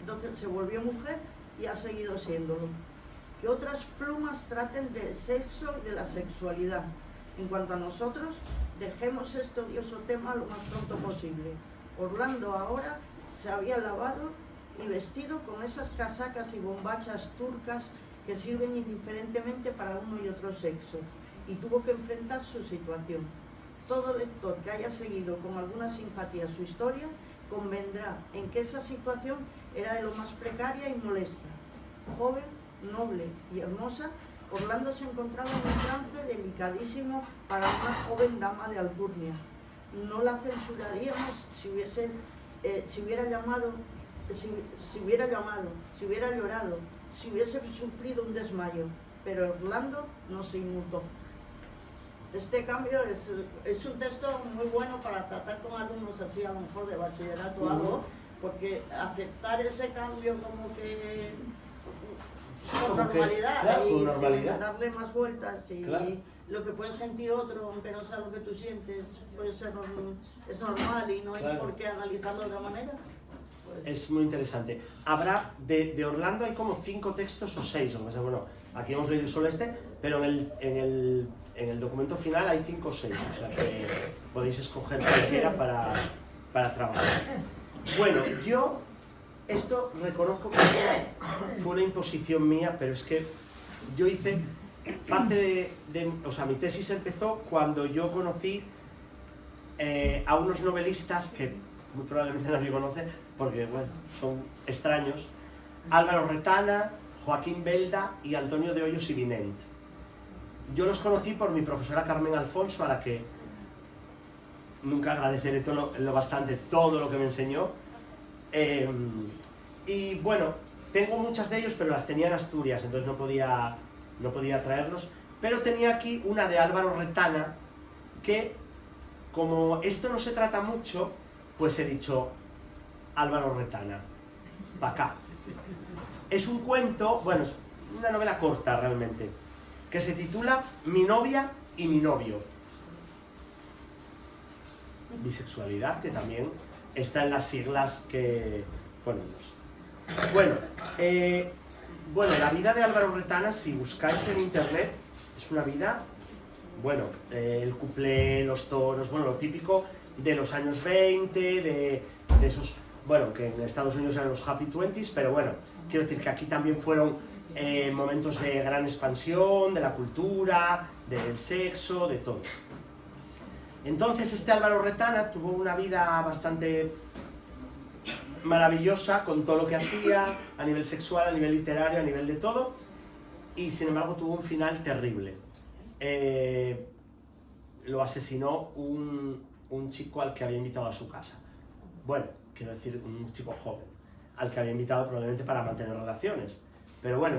entonces se volvió mujer y ha seguido siéndolo. Que otras plumas traten del sexo y de la sexualidad. En cuanto a nosotros, dejemos este odioso tema lo más pronto posible. Orlando ahora se había lavado y vestido con esas casacas y bombachas turcas que sirven indiferentemente para uno y otro sexo, y tuvo que enfrentar su situación. Todo lector que haya seguido con alguna simpatía su historia convendrá en que esa situación era de lo más precaria y molesta. Joven, noble y hermosa, Orlando se encontraba en un trance delicadísimo para una joven dama de alcurnia. No la censuraríamos si hubiera llorado, si hubiese sufrido un desmayo, pero Orlando no se inmutó. Este cambio es un texto muy bueno para tratar con alumnos así, a lo mejor de bachillerato o algo, porque aceptar ese cambio como que con normalidad, claro, y con normalidad. sin darle más vueltas y claro. Lo que puede sentir otro, aunque no sea lo que tú sientes, puede ser es normal y no hay Claro. por qué analizarlo de otra manera. Es muy interesante. Habrá, de Orlando hay como 5 textos o 6, o sea, bueno, aquí hemos leído solo este, pero en el documento final hay 5 o 6, o sea que podéis escoger cualquiera para trabajar. Bueno, yo esto reconozco que fue una imposición mía, pero es que yo hice parte o sea, mi tesis empezó cuando yo conocí a unos novelistas que muy probablemente nadie conoce, porque bueno, son extraños, Álvaro Retana, Joaquín Belda y Antonio de Hoyos y Vinent. Yo los conocí por mi profesora Carmen Alfonso, a la que nunca agradeceré lo bastante todo lo que me enseñó. Y bueno, tengo muchas de ellos, pero las tenía en Asturias, entonces no podía traerlos. Pero tenía aquí una de Álvaro Retana, que como esto no se trata mucho, pues he dicho, Álvaro Retana, pa' acá. Es un cuento, bueno, es una novela corta realmente, que se titula Mi novia y mi novio. Bisexualidad, que también está en las siglas que ponemos. Bueno, la vida de Álvaro Retana, si buscáis en internet, es una vida, bueno, el cuplé, los toros, bueno, lo típico de los años 20, de esos, bueno, que en Estados Unidos eran los Happy 20s, pero bueno, quiero decir que aquí también fueron momentos de gran expansión, de la cultura, del sexo, de todo. Entonces este Álvaro Retana tuvo una vida bastante maravillosa con todo lo que hacía, a nivel sexual, a nivel literario, a nivel de todo, y sin embargo tuvo un final terrible. Lo asesinó un chico al que había invitado a su casa. Bueno, quiero decir, un chico joven, al que había invitado probablemente para mantener relaciones. Pero bueno,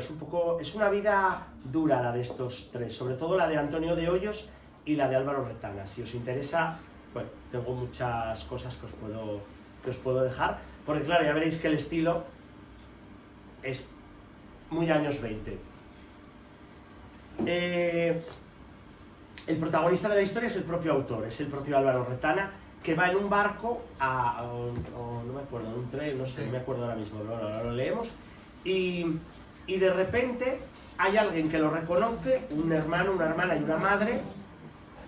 es una vida dura la de estos tres, sobre todo la de Antonio de Hoyos y la de Álvaro Retana. Si os interesa, bueno, tengo muchas cosas que os puedo dejar, porque claro, ya veréis que el estilo es muy años 20. El protagonista de la historia es el propio autor, es el propio Álvaro Retana, que va en un barco no me acuerdo, en un tren, no sé, no me acuerdo ahora mismo, pero ahora lo leemos, y de repente hay alguien que lo reconoce, un hermano, una hermana y una madre,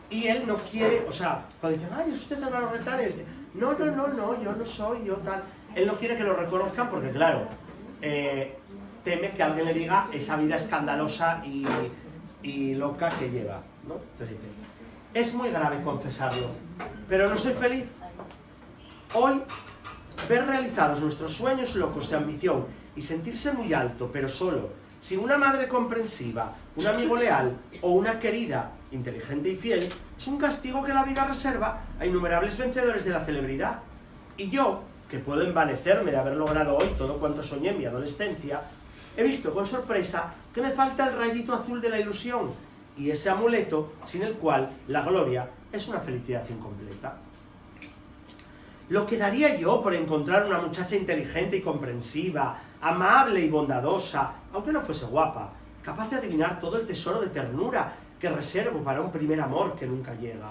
y él no quiere, o sea, cuando dicen, ay, ¿es usted Álvaro Retana? Y él dice, no, yo no soy, yo tal. Él no quiere que lo reconozcan porque, claro, teme que alguien le diga esa vida escandalosa y loca que lleva, ¿no? Entonces dice, es muy grave confesarlo, pero no soy feliz. Hoy, ver realizados nuestros sueños locos de ambición y sentirse muy alto, pero solo, sin una madre comprensiva, un amigo leal o una querida, inteligente y fiel, es un castigo que la vida reserva a innumerables vencedores de la celebridad. Y yo, que puedo envanecerme de haber logrado hoy todo cuanto soñé en mi adolescencia, he visto con sorpresa que me falta el rayito azul de la ilusión y ese amuleto sin el cual la gloria es una felicidad incompleta. Lo que daría yo por encontrar una muchacha inteligente y comprensiva, amable y bondadosa, aunque no fuese guapa, capaz de adivinar todo el tesoro de ternura que reservo para un primer amor que nunca llega.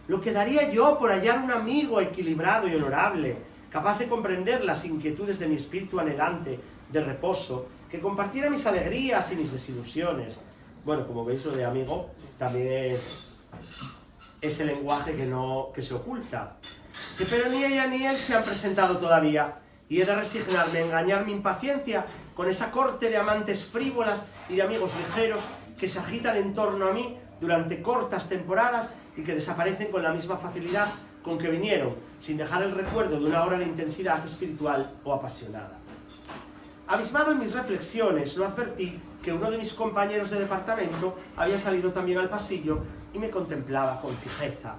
Lo que daría yo por hallar un amigo equilibrado y honorable, capaz de comprender las inquietudes de mi espíritu anhelante de reposo, que compartiera mis alegrías y mis desilusiones. Bueno, como veis, lo de amigo también es el lenguaje que se oculta. Pero ni ella ni él se han presentado todavía, y he de resignarme a engañar mi impaciencia con esa corte de amantes frívolas y de amigos ligeros que se agitan en torno a mí durante cortas temporadas y que desaparecen con la misma facilidad con que vinieron, sin dejar el recuerdo de una hora de intensidad espiritual o apasionada. Abismado en mis reflexiones, no advertí que uno de mis compañeros de departamento había salido también al pasillo y me contemplaba con fijeza.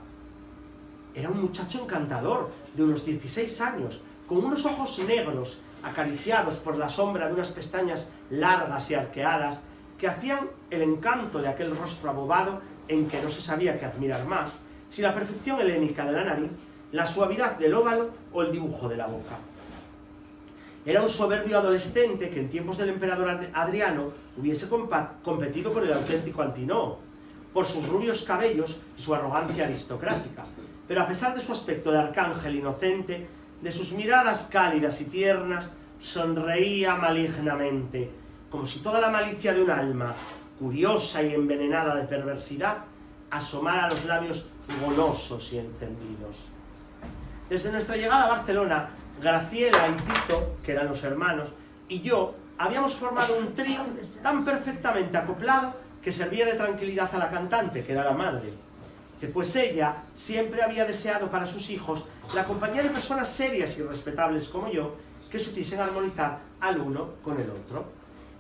Era un muchacho encantador, de unos 16 años, con unos ojos negros, acariciados por la sombra de unas pestañas largas y arqueadas, que hacían el encanto de aquel rostro abobado en que no se sabía qué admirar más, si la perfección helénica de la nariz, la suavidad del óvalo o el dibujo de la boca. Era un soberbio adolescente que en tiempos del emperador Adriano hubiese competido con el auténtico Antinoo, por sus rubios cabellos y su arrogancia aristocrática. Pero a pesar de su aspecto de arcángel inocente, de sus miradas cálidas y tiernas, sonreía malignamente, como si toda la malicia de un alma, curiosa y envenenada de perversidad, asomara a los labios golosos y encendidos. Desde nuestra llegada a Barcelona, Graciela y Tito, que eran los hermanos, y yo habíamos formado un trío tan perfectamente acoplado que servía de tranquilidad a la cantante, que era la madre. Pues ella siempre había deseado para sus hijos la compañía de personas serias y respetables como yo, que supiesen armonizar al uno con el otro.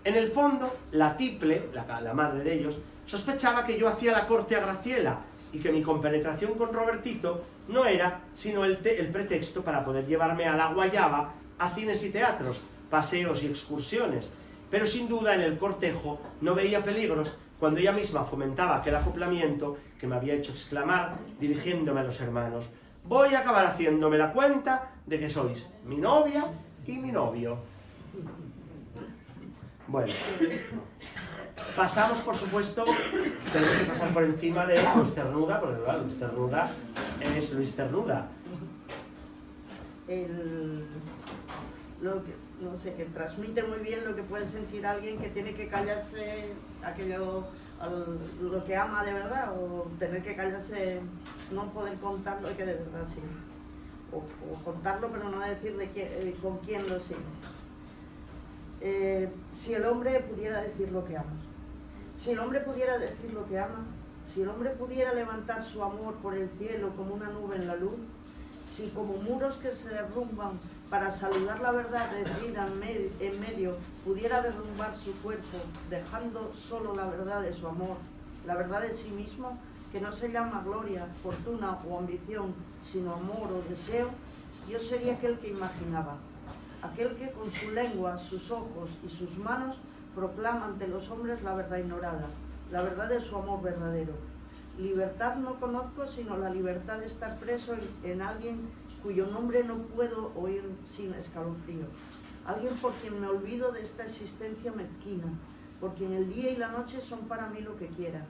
En el fondo, la tiple, la madre de ellos, sospechaba que yo hacía la corte a Graciela y que mi compenetración con Robertito no era sino el pretexto para poder llevarme a la Guayaba a cines y teatros, paseos y excursiones. Pero sin duda en el cortejo no veía peligros cuando ella misma fomentaba aquel acoplamiento que me había hecho exclamar, dirigiéndome a los hermanos: voy a acabar haciéndome la cuenta de que sois mi novia y mi novio. Bueno, pasamos, por supuesto, tenemos que pasar por encima de Luis Cernuda, porque claro, Luis Cernuda es Luis Cernuda. No sé, que transmite muy bien lo que puede sentir alguien que tiene que callarse lo que ama de verdad, o tener que callarse, no poder contarlo, que de verdad sí, o contarlo pero no decir con quién lo sigue. Si el hombre pudiera decir lo que ama, si el hombre pudiera decir lo que ama, si el hombre pudiera levantar su amor por el cielo como una nube en la luz, si como muros que se derrumban para saludar la verdad herida en medio, pudiera derrumbar su cuerpo, dejando solo la verdad de su amor, la verdad de sí mismo, que no se llama gloria, fortuna o ambición, sino amor o deseo, yo sería aquel que imaginaba, aquel que con su lengua, sus ojos y sus manos proclama ante los hombres la verdad ignorada, la verdad de su amor verdadero. Libertad no conozco sino la libertad de estar preso en alguien cuyo nombre no puedo oír sin escalofrío. Alguien por quien me olvido de esta existencia mezquina, por quien el día y la noche son para mí lo que quiera.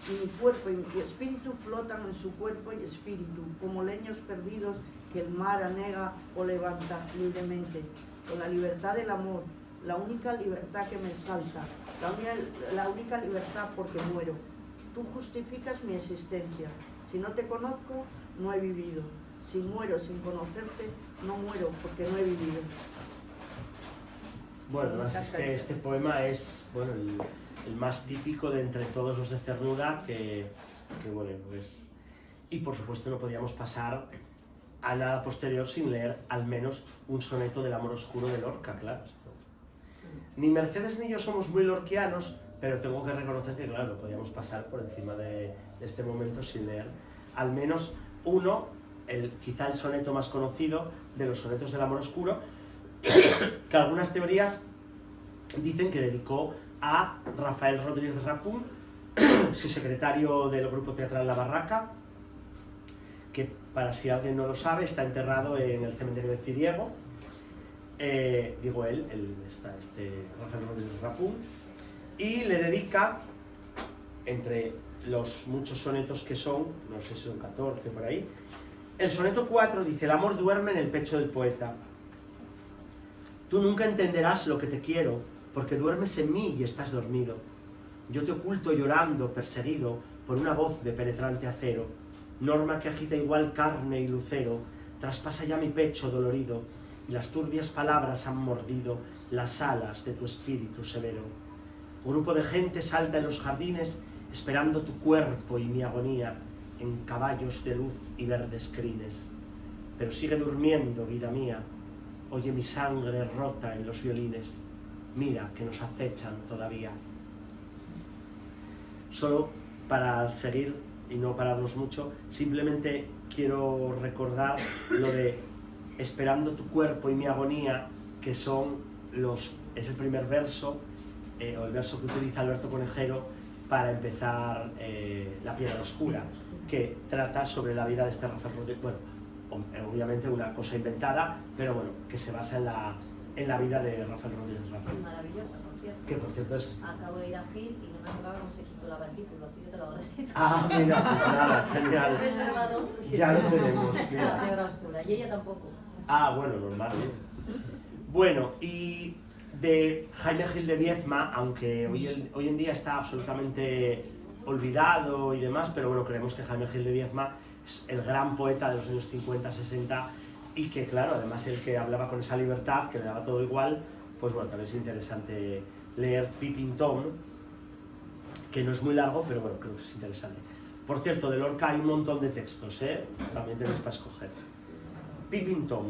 Y mi cuerpo y mi espíritu flotan en su cuerpo y espíritu, como leños perdidos que el mar anega o levanta libremente. Con la libertad del amor, la única libertad que me salta, la única libertad porque muero. Tú justificas mi existencia. Si no te conozco, no he vivido. Si muero sin conocerte, no muero porque no he vivido. Bueno, es que este poema es bueno, el más típico de entre todos los de Cernuda, que bueno, pues... Y por supuesto no podíamos pasar a nada posterior sin leer al menos un soneto del amor oscuro de Lorca, claro. Ni Mercedes ni yo somos muy lorquianos, pero tengo que reconocer que, claro, podíamos pasar por encima de este momento sin leer al menos uno, quizá el soneto más conocido de los sonetos del amor oscuro, que algunas teorías dicen que dedicó a Rafael Rodríguez Rapún, su secretario del grupo teatral La Barraca, que, para si alguien no lo sabe, está enterrado en el cementerio de Ciriego. Digo Rafael Rodríguez Rapún, y le dedica, entre los muchos sonetos que son, no sé si son 14 por ahí, el soneto 4 dice: el amor duerme en el pecho del poeta. Tú nunca entenderás lo que te quiero, porque duermes en mí y estás dormido. Yo te oculto llorando, perseguido por una voz de penetrante acero, norma que agita igual carne y lucero, traspasa ya mi pecho dolorido, y las turbias palabras han mordido las alas de tu espíritu severo. Un grupo de gente salta en los jardines esperando tu cuerpo y mi agonía en caballos de luz y verdes crines. Pero sigue durmiendo, vida mía, oye mi sangre rota en los violines, mira que nos acechan todavía. Solo para seguir y no pararnos mucho, simplemente quiero recordar lo de esperando tu cuerpo y mi agonía, que es el primer verso, o el verso que utiliza Alberto Conejero para empezar La Piedra Oscura, que trata sobre la vida de este Rafael Rodríguez, bueno, obviamente una cosa inventada, pero bueno, que se basa en la vida de Rafael Rodríguez Rapún. Maravillosa, por cierto. Que por cierto es... Acabo de ir a Gil y no me acordaba cómo se titulaba el título, así que te lo agradezco. Ah, mira, pues nada, genial. Reservado. Ya lo tenemos, La mira. Piedra Oscura, y ella tampoco. Ah, bueno, normal. Bueno, y de Jaime Gil de Viedma, aunque hoy en día está absolutamente olvidado y demás, pero bueno, creemos que Jaime Gil de Viedma es el gran poeta de los años 50-60 y que, claro, además el que hablaba con esa libertad, que le daba todo igual, pues bueno, también es interesante leer Peeping Tom, que no es muy largo, pero bueno, creo que es interesante. Por cierto, de Lorca hay un montón de textos, también tenéis para escoger. Peeping Tom,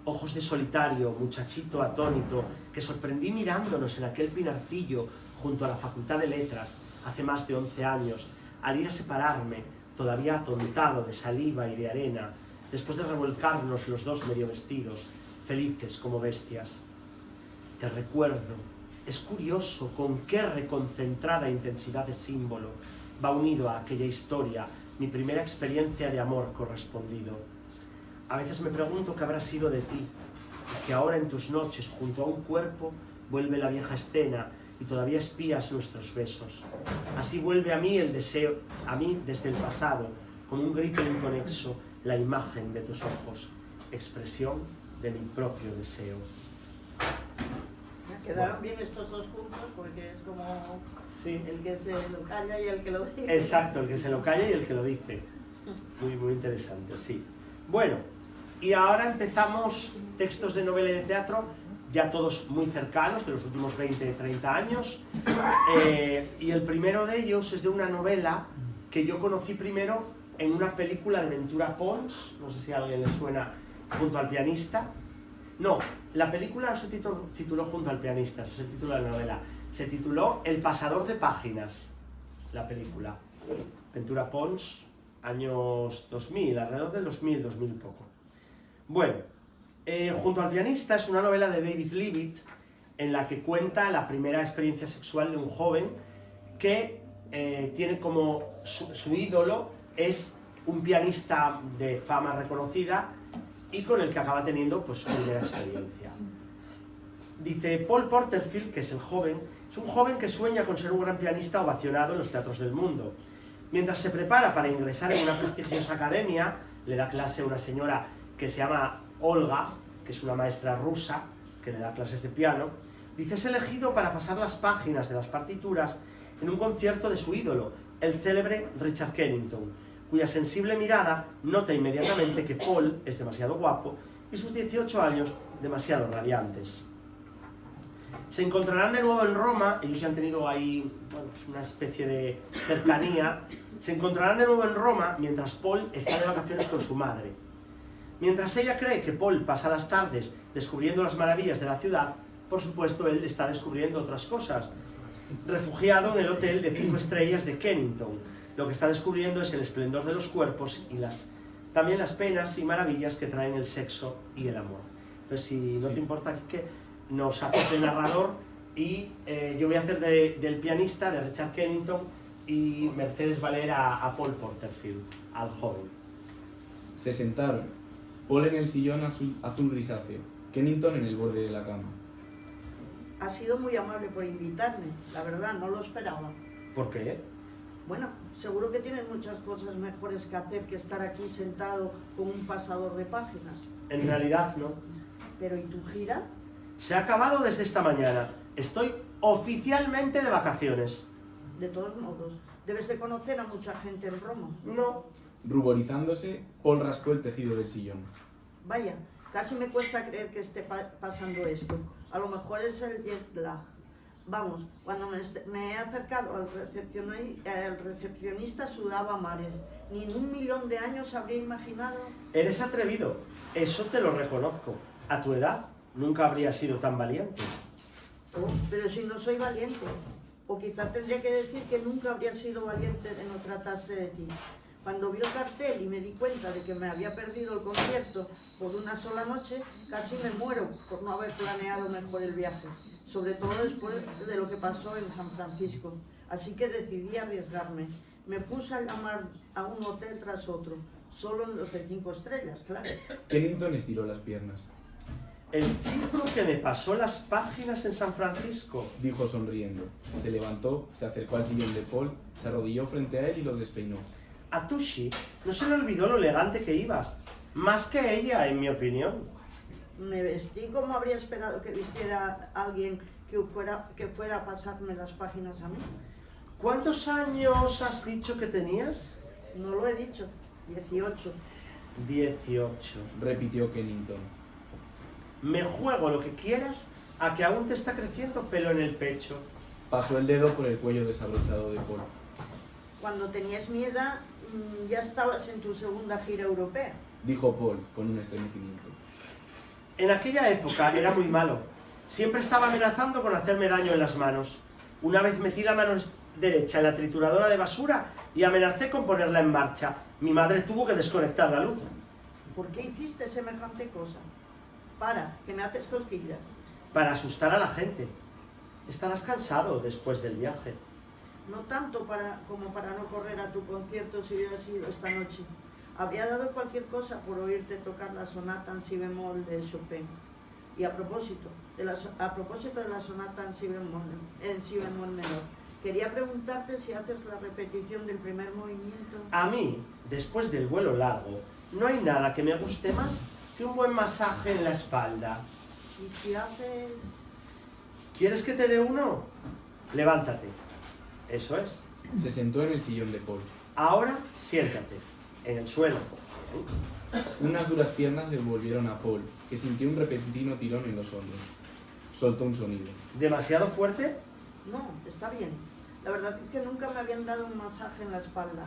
ojos de solitario, muchachito atónito, que sorprendí mirándonos en aquel pinarcillo junto a la Facultad de Letras, hace más de 11 años, al ir a separarme, todavía atontado de saliva y de arena, después de revolcarnos los dos medio vestidos, felices como bestias. Te recuerdo, es curioso con qué reconcentrada intensidad de símbolo va unido a aquella historia mi primera experiencia de amor correspondido. A veces me pregunto qué habrá sido de ti, y si ahora en tus noches junto a un cuerpo vuelve la vieja escena y todavía espías nuestros besos. Así vuelve a mí el deseo, a mí desde el pasado, como un grito inconexo, la imagen de tus ojos, expresión de mi propio deseo. Quedaron bien estos dos juntos porque es como Sí. el que se lo calla y el que lo dice. Exacto, el que se lo calla y el que lo dice. Muy interesante, sí. Bueno, y ahora empezamos textos de novela y de teatro, ya todos muy cercanos, de los últimos 20-30 años. Y el primero de ellos es de una novela que yo conocí primero en una película de Ventura Pons, no sé si a alguien le suena, Junto al pianista. No, la película no se tituló Junto al pianista, ese es el título de la novela. Se tituló El pasador de páginas, la película. Ventura Pons, años 2000, alrededor del 2000 y poco. Bueno, Junto al pianista es una novela de David Leavitt en la que cuenta la primera experiencia sexual de un joven que tiene como su ídolo es un pianista de fama reconocida y con el que acaba teniendo pues su primera experiencia. Dice Paul Porterfield, que es el joven, es un joven que sueña con ser un gran pianista ovacionado en los teatros del mundo. Mientras se prepara para ingresar en una prestigiosa academia, le da clase a una señora que se llama Olga, que es una maestra rusa, que le da clases de piano. Dice, es elegido para pasar las páginas de las partituras en un concierto de su ídolo, el célebre Richard Kennington, cuya sensible mirada nota inmediatamente que Paul es demasiado guapo y sus 18 años demasiado radiantes. Se encontrarán de nuevo en Roma, ellos ya han tenido ahí pues una especie de cercanía, se encontrarán de nuevo en Roma mientras Paul está de vacaciones con su madre. Mientras ella cree que Paul pasa las tardes descubriendo las maravillas de la ciudad, por supuesto él está descubriendo otras cosas. Refugiado en el hotel de 5 estrellas de Kennington, lo que está descubriendo es el esplendor de los cuerpos y también las penas y maravillas que traen el sexo y el amor. Entonces, si no te importa, que nos haces de narrador y yo voy a hacer del pianista, de Richard Kennington, y Mercedes va a leer a Paul Porterfield, al joven. Se sentaron, Paul en el sillón azul grisáceo, Kennington en el borde de la cama. Ha sido muy amable por invitarme, la verdad, no lo esperaba. ¿Por qué? Bueno, seguro que tienes muchas cosas mejores que hacer que estar aquí sentado con un pasador de páginas. En realidad no. Pero ¿y tu gira? Se ha acabado desde esta mañana. Estoy oficialmente de vacaciones. De todos modos, debes de conocer a mucha gente en Roma. No. Ruborizándose, Paul rascó el tejido del sillón. Vaya, casi me cuesta creer que esté pasando esto. A lo mejor es el jet lag. Vamos, cuando me he acercado al recepcionista sudaba a mares. Ni en 1.000.000 de años habría imaginado... Eres atrevido, eso te lo reconozco. A tu edad nunca habría sido tan valiente. Oh, pero si no soy valiente. O quizá tendría que decir que nunca habría sido valiente de no tratarse de ti. Cuando vi el cartel y me di cuenta de que me había perdido el concierto por una sola noche, casi me muero por no haber planeado mejor el viaje. Sobre todo después de lo que pasó en San Francisco. Así que decidí arriesgarme. Me puse a llamar a un hotel tras otro, solo en los de 5 estrellas, claro. Kennington estiró las piernas. El chico que me pasó las páginas en San Francisco, Dijo sonriendo. Se levantó, se acercó al sillón de Paul, se arrodilló frente a él y lo despeinó. A Tushi no se le olvidó lo elegante que ibas. Más que ella, en mi opinión. Me vestí como habría esperado que vistiera alguien que fuera a pasarme las páginas a mí. ¿Cuántos años has dicho que tenías? No lo he dicho, 18. 18. Repitió Kennington. Me juego lo que quieras a que aún te está creciendo pelo en el pecho. Pasó el dedo por el cuello desabrochado de Paul. Cuando tenías mi edad, ya estabas en tu segunda gira europea. Dijo Paul con un estremecimiento. En aquella época era muy malo. Siempre estaba amenazando con hacerme daño en las manos. Una vez metí la mano derecha en la trituradora de basura y amenacé con ponerla en marcha. Mi madre tuvo que desconectar la luz. ¿Por qué hiciste semejante cosa? Para, que me haces cosquillas. Para asustar a la gente. Estarás cansado después del viaje. No tanto como para no correr a tu concierto si hubiera sido esta noche. Habría dado cualquier cosa por oírte tocar la sonata en si bemol de Chopin. Y a propósito de la sonata en si bemol menor, quería preguntarte si haces la repetición del primer movimiento. A mí, después del vuelo largo, no hay nada que me guste más que un buen masaje en la espalda. Y si haces... ¿Quieres que te dé uno? Levántate. Eso es. Se sentó en el sillón de Paul. Ahora, siéntate. En el suelo. Unas duras piernas se volvieron a Paul, que sintió un repentino tirón en los hombros. Soltó un sonido. ¿Demasiado fuerte? No, está bien. La verdad es que nunca me habían dado un masaje en la espalda.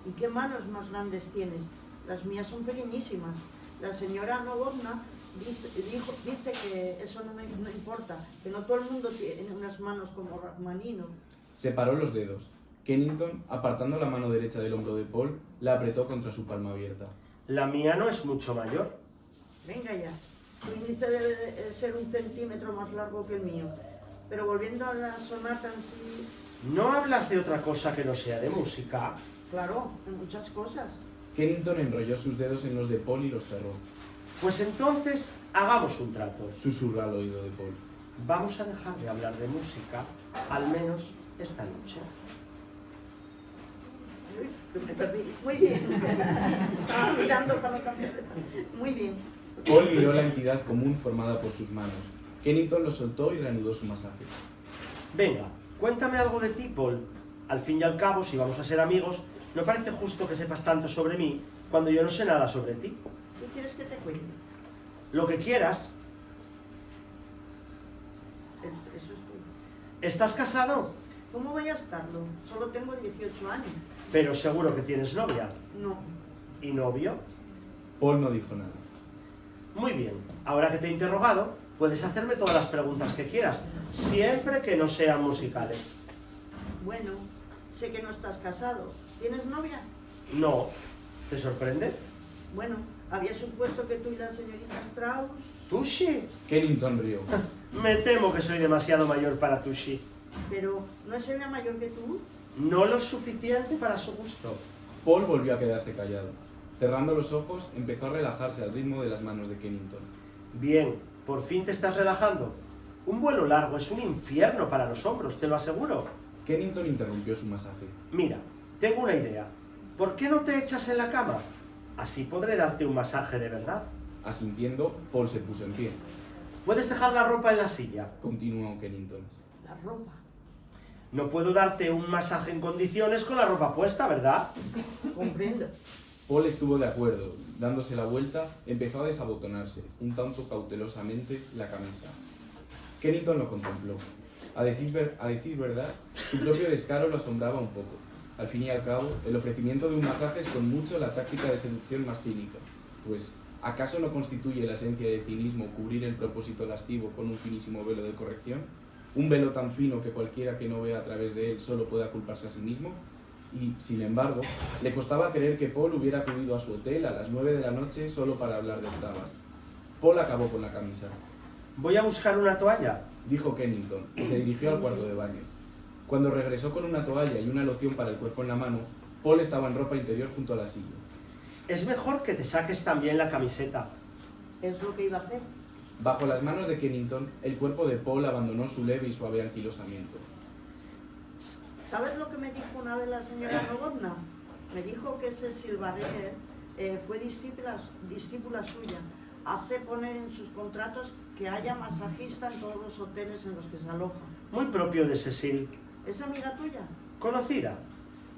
¿Y qué manos más grandes tienes? Las mías son pequeñísimas. La señora Novotna dice que eso no importa, que no todo el mundo tiene unas manos como Rachmaninoff. Separó los dedos. Kennington, apartando la mano derecha del hombro de Paul, la apretó contra su palma abierta. La mía no es mucho mayor. Venga ya, tu índice debe de ser 1 centímetro más largo que el mío. Pero volviendo a la sonata en sí... ¿No hablas de otra cosa que no sea de música? Claro, de muchas cosas. Kennington enrolló sus dedos en los de Paul y los cerró. Pues entonces, hagamos un trato. Susurró al oído de Paul. Vamos a dejar de hablar de música, al menos esta noche. Uy, me perdí. Muy bien. Estaba mirando para no cambiar de... Muy bien. Paul miró la entidad común formada por sus manos. Kennington lo soltó y reanudó su masaje. Venga, cuéntame algo de ti, Paul. Al fin y al cabo, si vamos a ser amigos, no parece justo que sepas tanto sobre mí cuando yo no sé nada sobre ti. ¿Qué quieres que te cuente? Lo que quieras. Eso es tuyo. ¿Estás casado? ¿Cómo voy a estarlo? Solo tengo 18 años. Pero seguro que tienes novia. No. ¿Y novio? Paul no dijo nada. Muy bien. Ahora que te he interrogado, puedes hacerme todas las preguntas que quieras, siempre que no sean musicales. Bueno, sé que no estás casado. ¿Tienes novia? No. ¿Te sorprende? Bueno, había supuesto que tú y la señorita Strauss... ¿Tushi? Kennington rió. Me temo que soy demasiado mayor para Tushi. Pero, ¿no es ella mayor que tú? No lo suficiente para su gusto. Paul volvió a quedarse callado. Cerrando los ojos, empezó a relajarse al ritmo de las manos de Kennington. Bien, por fin te estás relajando. Un vuelo largo es un infierno para los hombros, te lo aseguro. Kennington interrumpió su masaje. Mira, tengo una idea. ¿Por qué no te echas en la cama? Así podré darte un masaje de verdad. Asintiendo, Paul se puso en pie. Puedes dejar la ropa en la silla. Continuó Kennington. La ropa. No puedo darte un masaje en condiciones con la ropa puesta, ¿verdad? Comprendo. Paul estuvo de acuerdo. Dándose la vuelta, empezó a desabotonarse, un tanto cautelosamente, la camisa. Kennington lo contempló. A decir verdad, su propio descaro lo asombraba un poco. Al fin y al cabo, el ofrecimiento de un masaje es con mucho la táctica de seducción más cínica, pues ¿acaso no constituye la esencia de cinismo cubrir el propósito lascivo con un finísimo velo de corrección? ¿Un velo tan fino que cualquiera que no vea a través de él solo pueda culparse a sí mismo? Y, sin embargo, le costaba creer que Paul hubiera acudido a su hotel a las 9 de la noche solo para hablar de octavas. Paul acabó con la camisa. Voy a buscar una toalla. Dijo Kennington, y se dirigió al cuarto de baño. Cuando regresó con una toalla y una loción para el cuerpo en la mano, Paul estaba en ropa interior junto a la silla. Es mejor que te saques también la camiseta. Es lo que iba a hacer. Bajo las manos de Kennington, el cuerpo de Paul abandonó su leve y suave anquilosamiento. ¿Sabes lo que me dijo una vez la señora Novotna? Me dijo que Cecil Barrier fue discípula suya. Hace poner en sus contratos que haya masajista en todos los hoteles en los que se aloja. Muy propio de Cecil. ¿Es amiga tuya? Conocida.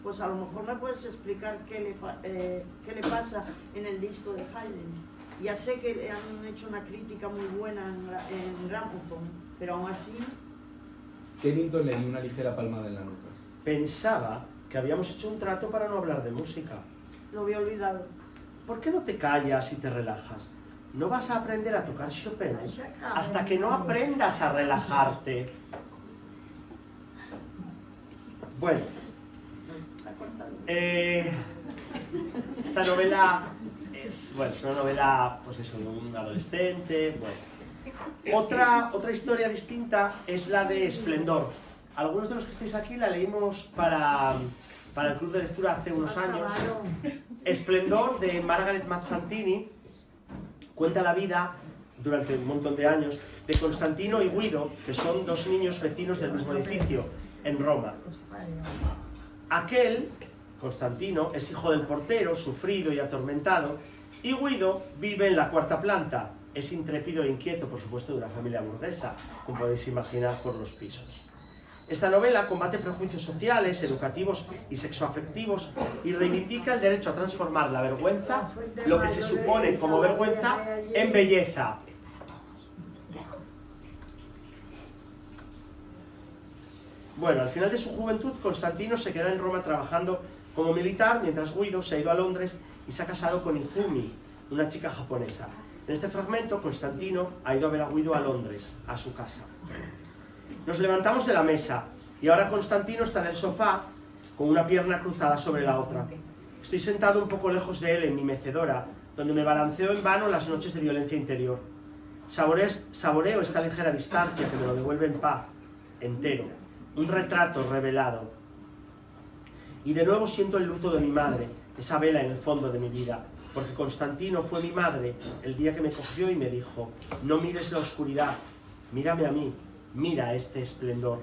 Pues a lo mejor me puedes explicar qué le pasa en el disco de Haydn. Ya sé que le han hecho una crítica muy buena en Gramophone, pero aún así... Kennington le dio una ligera palmada en la nuca. Pensaba que habíamos hecho un trato para no hablar de música. Lo había olvidado. ¿Por qué no te callas y te relajas? No vas a aprender a tocar Chopin hasta que no aprendas a relajarte. Bueno, esta novela es una novela, pues eso, de un adolescente. Bueno. Otra historia distinta es la de Esplendor. Algunos de los que estáis aquí la leímos para el Club de Lectura hace unos años. Esplendor de Margaret Mazzantini cuenta la vida, durante un montón de años, de Constantino y Guido, que son dos niños vecinos del mismo edificio, en Roma. Aquel, Constantino, es hijo del portero, sufrido y atormentado, y Guido vive en la 4ª planta. Es intrépido e inquieto, por supuesto, de una familia burguesa, como podéis imaginar por los pisos. Esta novela combate prejuicios sociales, educativos y sexoafectivos y reivindica el derecho a transformar la vergüenza, lo que se supone como vergüenza, en belleza. Bueno, al final de su juventud, Constantino se queda en Roma trabajando como militar, mientras Guido se ha ido a Londres y se ha casado con Izumi, una chica japonesa. En este fragmento, Constantino ha ido a ver a Guido a Londres, a su casa. Nos levantamos de la mesa y ahora Constantino está en el sofá con una pierna cruzada sobre la otra. Estoy sentado un poco lejos de él en mi mecedora, donde me balanceo en vano las noches de violencia interior. Saboreo esta ligera distancia que me lo devuelve en paz, entero, un retrato revelado. Y de nuevo siento el luto de mi madre, esa vela en el fondo de mi vida, porque Constantino fue mi madre el día que me cogió y me dijo: no mires la oscuridad, mírame a mí, mira este esplendor.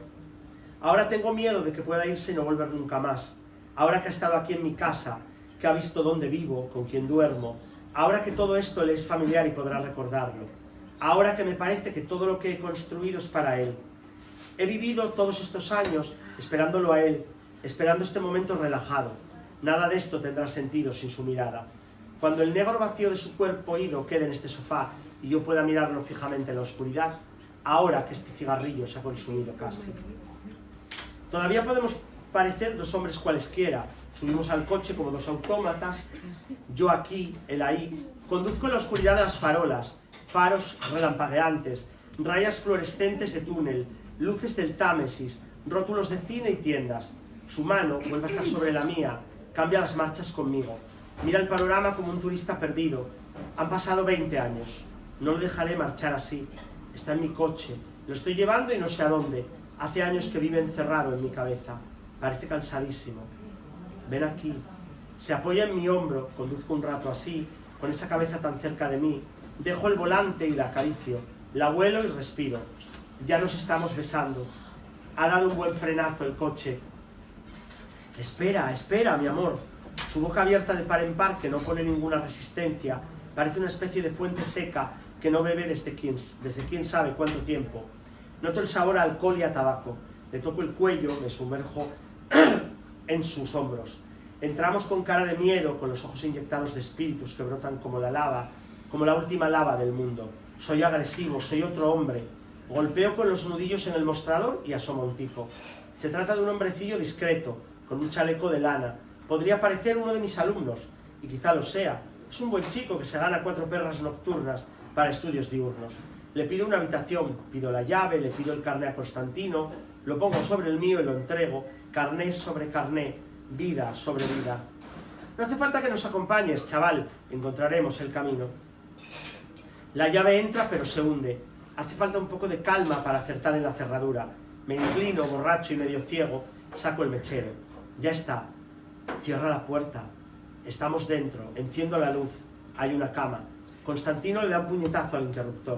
Ahora tengo miedo de que pueda irse y no volver nunca más. Ahora que ha estado aquí en mi casa, que ha visto dónde vivo, con quién duermo, ahora que todo esto le es familiar y podrá recordarlo, ahora que me parece que todo lo que he construido es para él. He vivido todos estos años esperándolo a él, esperando este momento relajado. Nada de esto tendrá sentido sin su mirada. Cuando el negro vacío de su cuerpo ido quede en este sofá y yo pueda mirarlo fijamente en la oscuridad, ahora que este cigarrillo se ha consumido casi. Todavía podemos parecer dos hombres cualesquiera. Subimos al coche como dos autómatas, yo aquí, él ahí. Conduzco en la oscuridad de las farolas, faros relampagueantes, rayas fluorescentes de túnel, luces del Támesis, rótulos de cine y tiendas. Su mano vuelve a estar sobre la mía, cambia las marchas conmigo. Mira el panorama como un turista perdido. Han pasado 20 años. No lo dejaré marchar así. Está en mi coche. Lo estoy llevando y no sé a dónde. Hace años que vive encerrado en mi cabeza. Parece cansadísimo. Ven aquí. Se apoya en mi hombro. Conduzco un rato así, con esa cabeza tan cerca de mí. Dejo el volante y la acaricio. La vuelo y respiro. Ya nos estamos besando. Ha dado un buen frenazo el coche. Espera, espera, mi amor. Su boca abierta de par en par, que no pone ninguna resistencia, parece una especie de fuente seca que no bebe desde quién sabe cuánto tiempo. Noto el sabor a alcohol y a tabaco. Le toco el cuello, me sumerjo en sus hombros. Entramos con cara de miedo, con los ojos inyectados de espíritus que brotan como la lava, como la última lava del mundo. Soy agresivo, soy otro hombre. Golpeo con los nudillos en el mostrador y asoma un tipo. Se trata de un hombrecillo discreto, con un chaleco de lana. Podría parecer uno de mis alumnos, y quizá lo sea. Es un buen chico que se gana 4 perras nocturnas para estudios diurnos. Le pido una habitación, pido la llave, le pido el carné a Constantino, lo pongo sobre el mío y lo entrego, carné sobre carné, vida sobre vida. No hace falta que nos acompañes, chaval, encontraremos el camino. La llave entra pero se hunde. Hace falta un poco de calma para acertar en la cerradura. Me inclino, borracho y medio ciego, saco el mechero. Ya está. Cierra la puerta. Estamos dentro. Enciendo la luz. Hay una cama. Constantino le da un puñetazo al interruptor.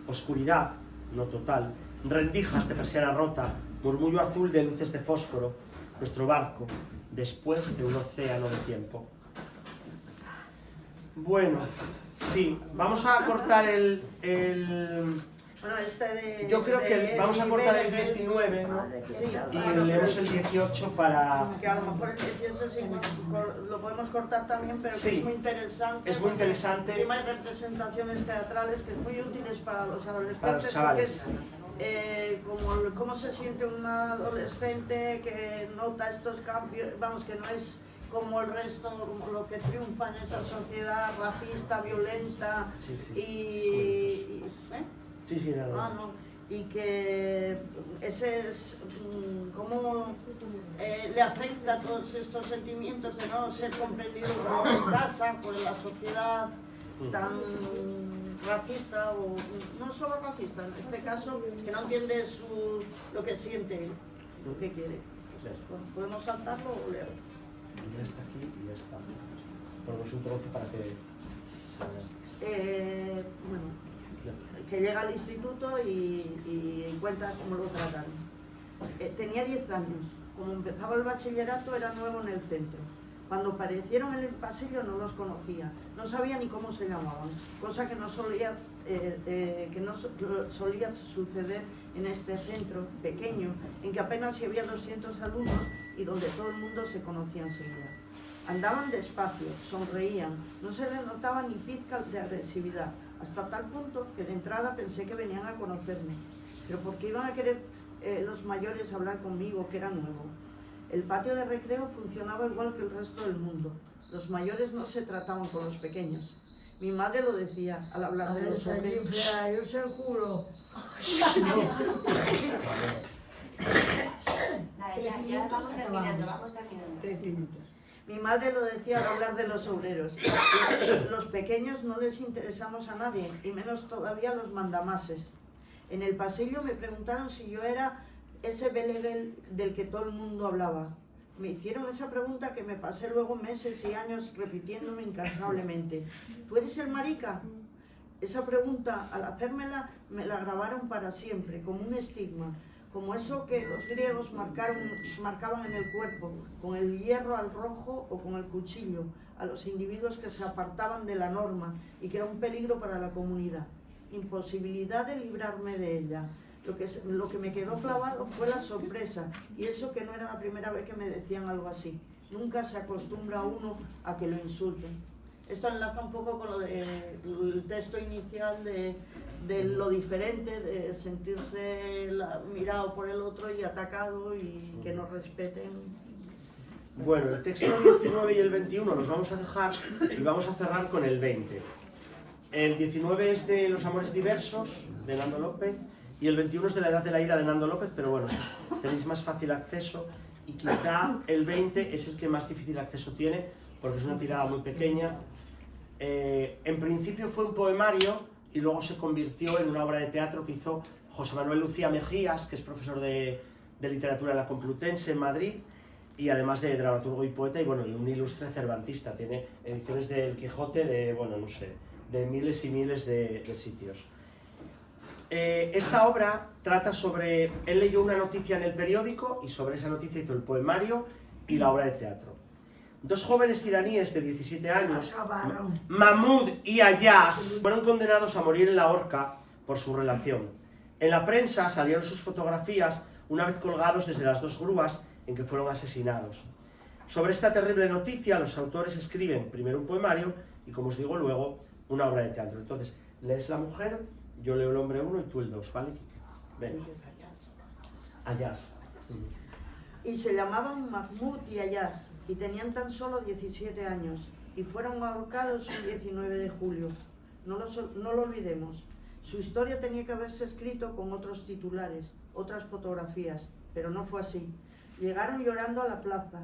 Oscuridad, no total. Rendijas de persiana rota. Murmullo azul de luces de fósforo. Nuestro barco, después de un océano de tiempo. Bueno, sí, vamos a cortar Bueno, yo creo que vamos a cortar el 19, ¿no? Y leemos el 18 para... Que a lo mejor el 18 sí, lo podemos cortar también, pero Sí, que es muy interesante. es muy interesante. Encima hay representaciones teatrales que es muy útiles para los adolescentes, Para los chavales. porque es como cómo se siente un adolescente que nota estos cambios, vamos, que no es como el resto, como lo que triunfa en esa sociedad racista, violenta Sí, sí. ¿eh? Sí, sí, nada. No. Y que ese es cómo le afecta todos estos sentimientos de no ser comprendido en casa por la sociedad tan racista, o no solo racista, en este caso, que no entiende lo que siente él, lo que quiere. Bueno, ¿podemos saltarlo o leer? Ya está aquí y ya está. Porque es un trozo para que... Bueno, que llega al instituto y cuenta cómo lo tratan. Tenía 10 años. Como empezaba el bachillerato, era nuevo en el centro. Cuando aparecieron en el pasillo no los conocía, no sabía ni cómo se llamaban, cosa que no solía suceder en este centro pequeño, en que apenas si había 200 alumnos y donde todo el mundo se conocía enseguida. Andaban despacio, sonreían, no se les notaba ni pizca de agresividad, hasta tal punto que de entrada pensé que venían a conocerme. Pero ¿por qué iban a querer los mayores hablar conmigo, que era nuevo? El patio de recreo funcionaba igual que el resto del mundo. Los mayores no se trataban con los pequeños. Mi madre lo decía al hablar de los hombres. Yo se lo juro. Ya vamos terminando. 3 minutos. Mi madre lo decía al hablar de los obreros. Los pequeños no les interesamos a nadie, y menos todavía los mandamases. En el pasillo me preguntaron si yo era ese Belegel del que todo el mundo hablaba. Me hicieron esa pregunta que me pasé luego meses y años repitiéndome incansablemente. ¿Tú eres el marica? Esa pregunta, al hacérmela, me la grabaron para siempre, como un estigma, como eso que los griegos marcaban en el cuerpo, con el hierro al rojo o con el cuchillo, a los individuos que se apartaban de la norma y que era un peligro para la comunidad. Imposibilidad de librarme de ella. Lo que me quedó clavado fue la sorpresa, y eso que no era la primera vez que me decían algo así. Nunca se acostumbra uno a que lo insulten. Esto enlaza un poco con lo del texto inicial de lo diferente, de sentirse mirado por el otro y atacado y que nos respeten. Bueno, el texto 19 y el 21 los vamos a dejar y vamos a cerrar con el 20. El 19 es de Los amores diversos, de Nando López, y el 21 es de La edad de la ira, de Nando López, pero bueno, tenéis más fácil acceso, y quizá el 20 es el que más difícil acceso tiene, porque es una tirada muy pequeña. En principio fue un poemario, y luego se convirtió en una obra de teatro que hizo José Manuel Lucía Mejías, que es profesor de literatura en la Complutense en Madrid, y además de dramaturgo y poeta, y bueno, y un ilustre cervantista. Tiene ediciones del Quijote de, bueno, no sé, de miles y miles de sitios. Esta obra trata sobre... Él leyó una noticia en el periódico y sobre esa noticia hizo el poemario y la obra de teatro. Dos jóvenes iraníes de 17 años, Mahmoud y Ayaz, fueron condenados a morir en la horca por su relación. En la prensa salieron sus fotografías una vez colgados desde las dos grúas en que fueron asesinados. Sobre esta terrible noticia, los autores escriben primero un poemario y, como os digo, luego una obra de teatro. Entonces, lees La mujer, yo leo El hombre 1 y tú el 2, ¿vale? Venga. Ayaz. Sí. Y se llamaban Mahmoud y Ayaz, y tenían tan solo 17 años, y fueron ahorcados el 19 de julio. No lo olvidemos. Su historia tenía que haberse escrito con otros titulares, otras fotografías, pero no fue así. Llegaron llorando a la plaza,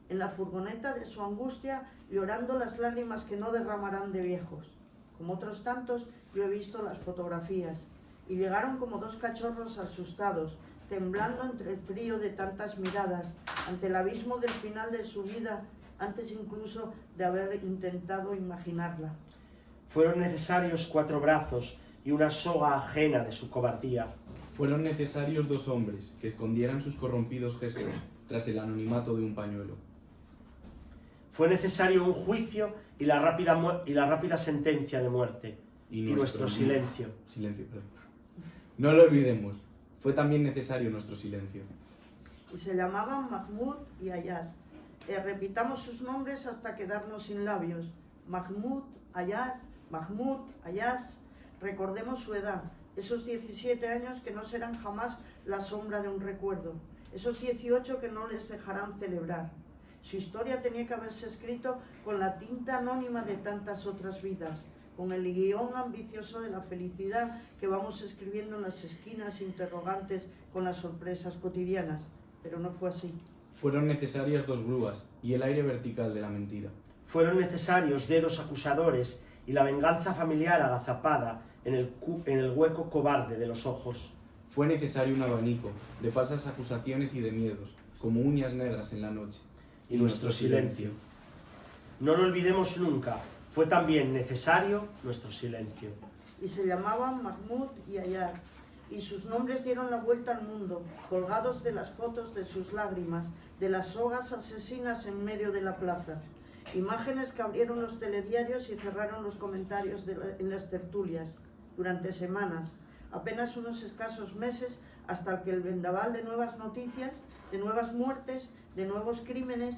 en la furgoneta de su angustia, llorando las lágrimas que no derramarán de viejos. Como otros tantos, yo he visto las fotografías, y llegaron como dos cachorros asustados, temblando entre el frío de tantas miradas, ante el abismo del final de su vida, antes incluso de haber intentado imaginarla. Fueron necesarios 4 brazos y una soga ajena de su cobardía. Fueron necesarios 2 hombres que escondieran sus corrompidos gestos tras el anonimato de un pañuelo. Fue necesario un juicio y la rápida sentencia de muerte. Y nuestro silencio. Perdón. No lo olvidemos. Fue también necesario nuestro silencio. Y se llamaban Mahmoud y Ayaz. Repitamos sus nombres hasta quedarnos sin labios. Mahmoud, Ayaz, Mahmoud, Ayaz. Recordemos su edad, esos 17 años que no serán jamás la sombra de un recuerdo, esos 18 que no les dejarán celebrar. Su historia tenía que haberse escrito con la tinta anónima de tantas otras vidas, con el guión ambicioso de la felicidad que vamos escribiendo en las esquinas interrogantes con las sorpresas cotidianas, pero no fue así. Fueron necesarias 2 grúas y el aire vertical de la mentira. Fueron necesarios dedos acusadores y la venganza familiar agazapada en el hueco cobarde de los ojos. Fue necesario un abanico de falsas acusaciones y de miedos, como uñas negras en la noche. Y nuestro silencio. No lo olvidemos nunca, fue también necesario nuestro silencio. Y se llamaban Mahmoud y Ayar, y sus nombres dieron la vuelta al mundo, colgados de las fotos de sus lágrimas, de las sogas asesinas en medio de la plaza. Imágenes que abrieron los telediarios y cerraron los comentarios en las tertulias durante semanas, apenas unos escasos meses, hasta que el vendaval de nuevas noticias, de nuevas muertes, de nuevos crímenes,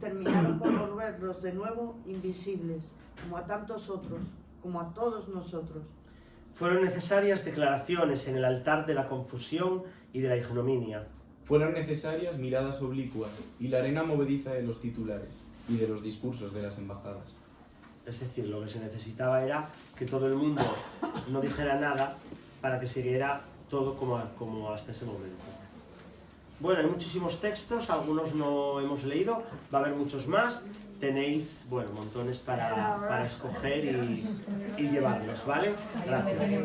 terminaron por volverlos de nuevo invisibles, como a tantos otros, como a todos nosotros. Fueron necesarias declaraciones en el altar de la confusión y de la ignominia. Fueron necesarias miradas oblicuas y la arena movediza de los titulares y de los discursos de las embajadas. Es decir, lo que se necesitaba era que todo el mundo no dijera nada para que siguiera todo como hasta ese momento. Bueno, hay muchísimos textos, algunos no hemos leído, va a haber muchos más. Tenéis, bueno, montones para escoger y llevarlos, ¿vale? Gracias.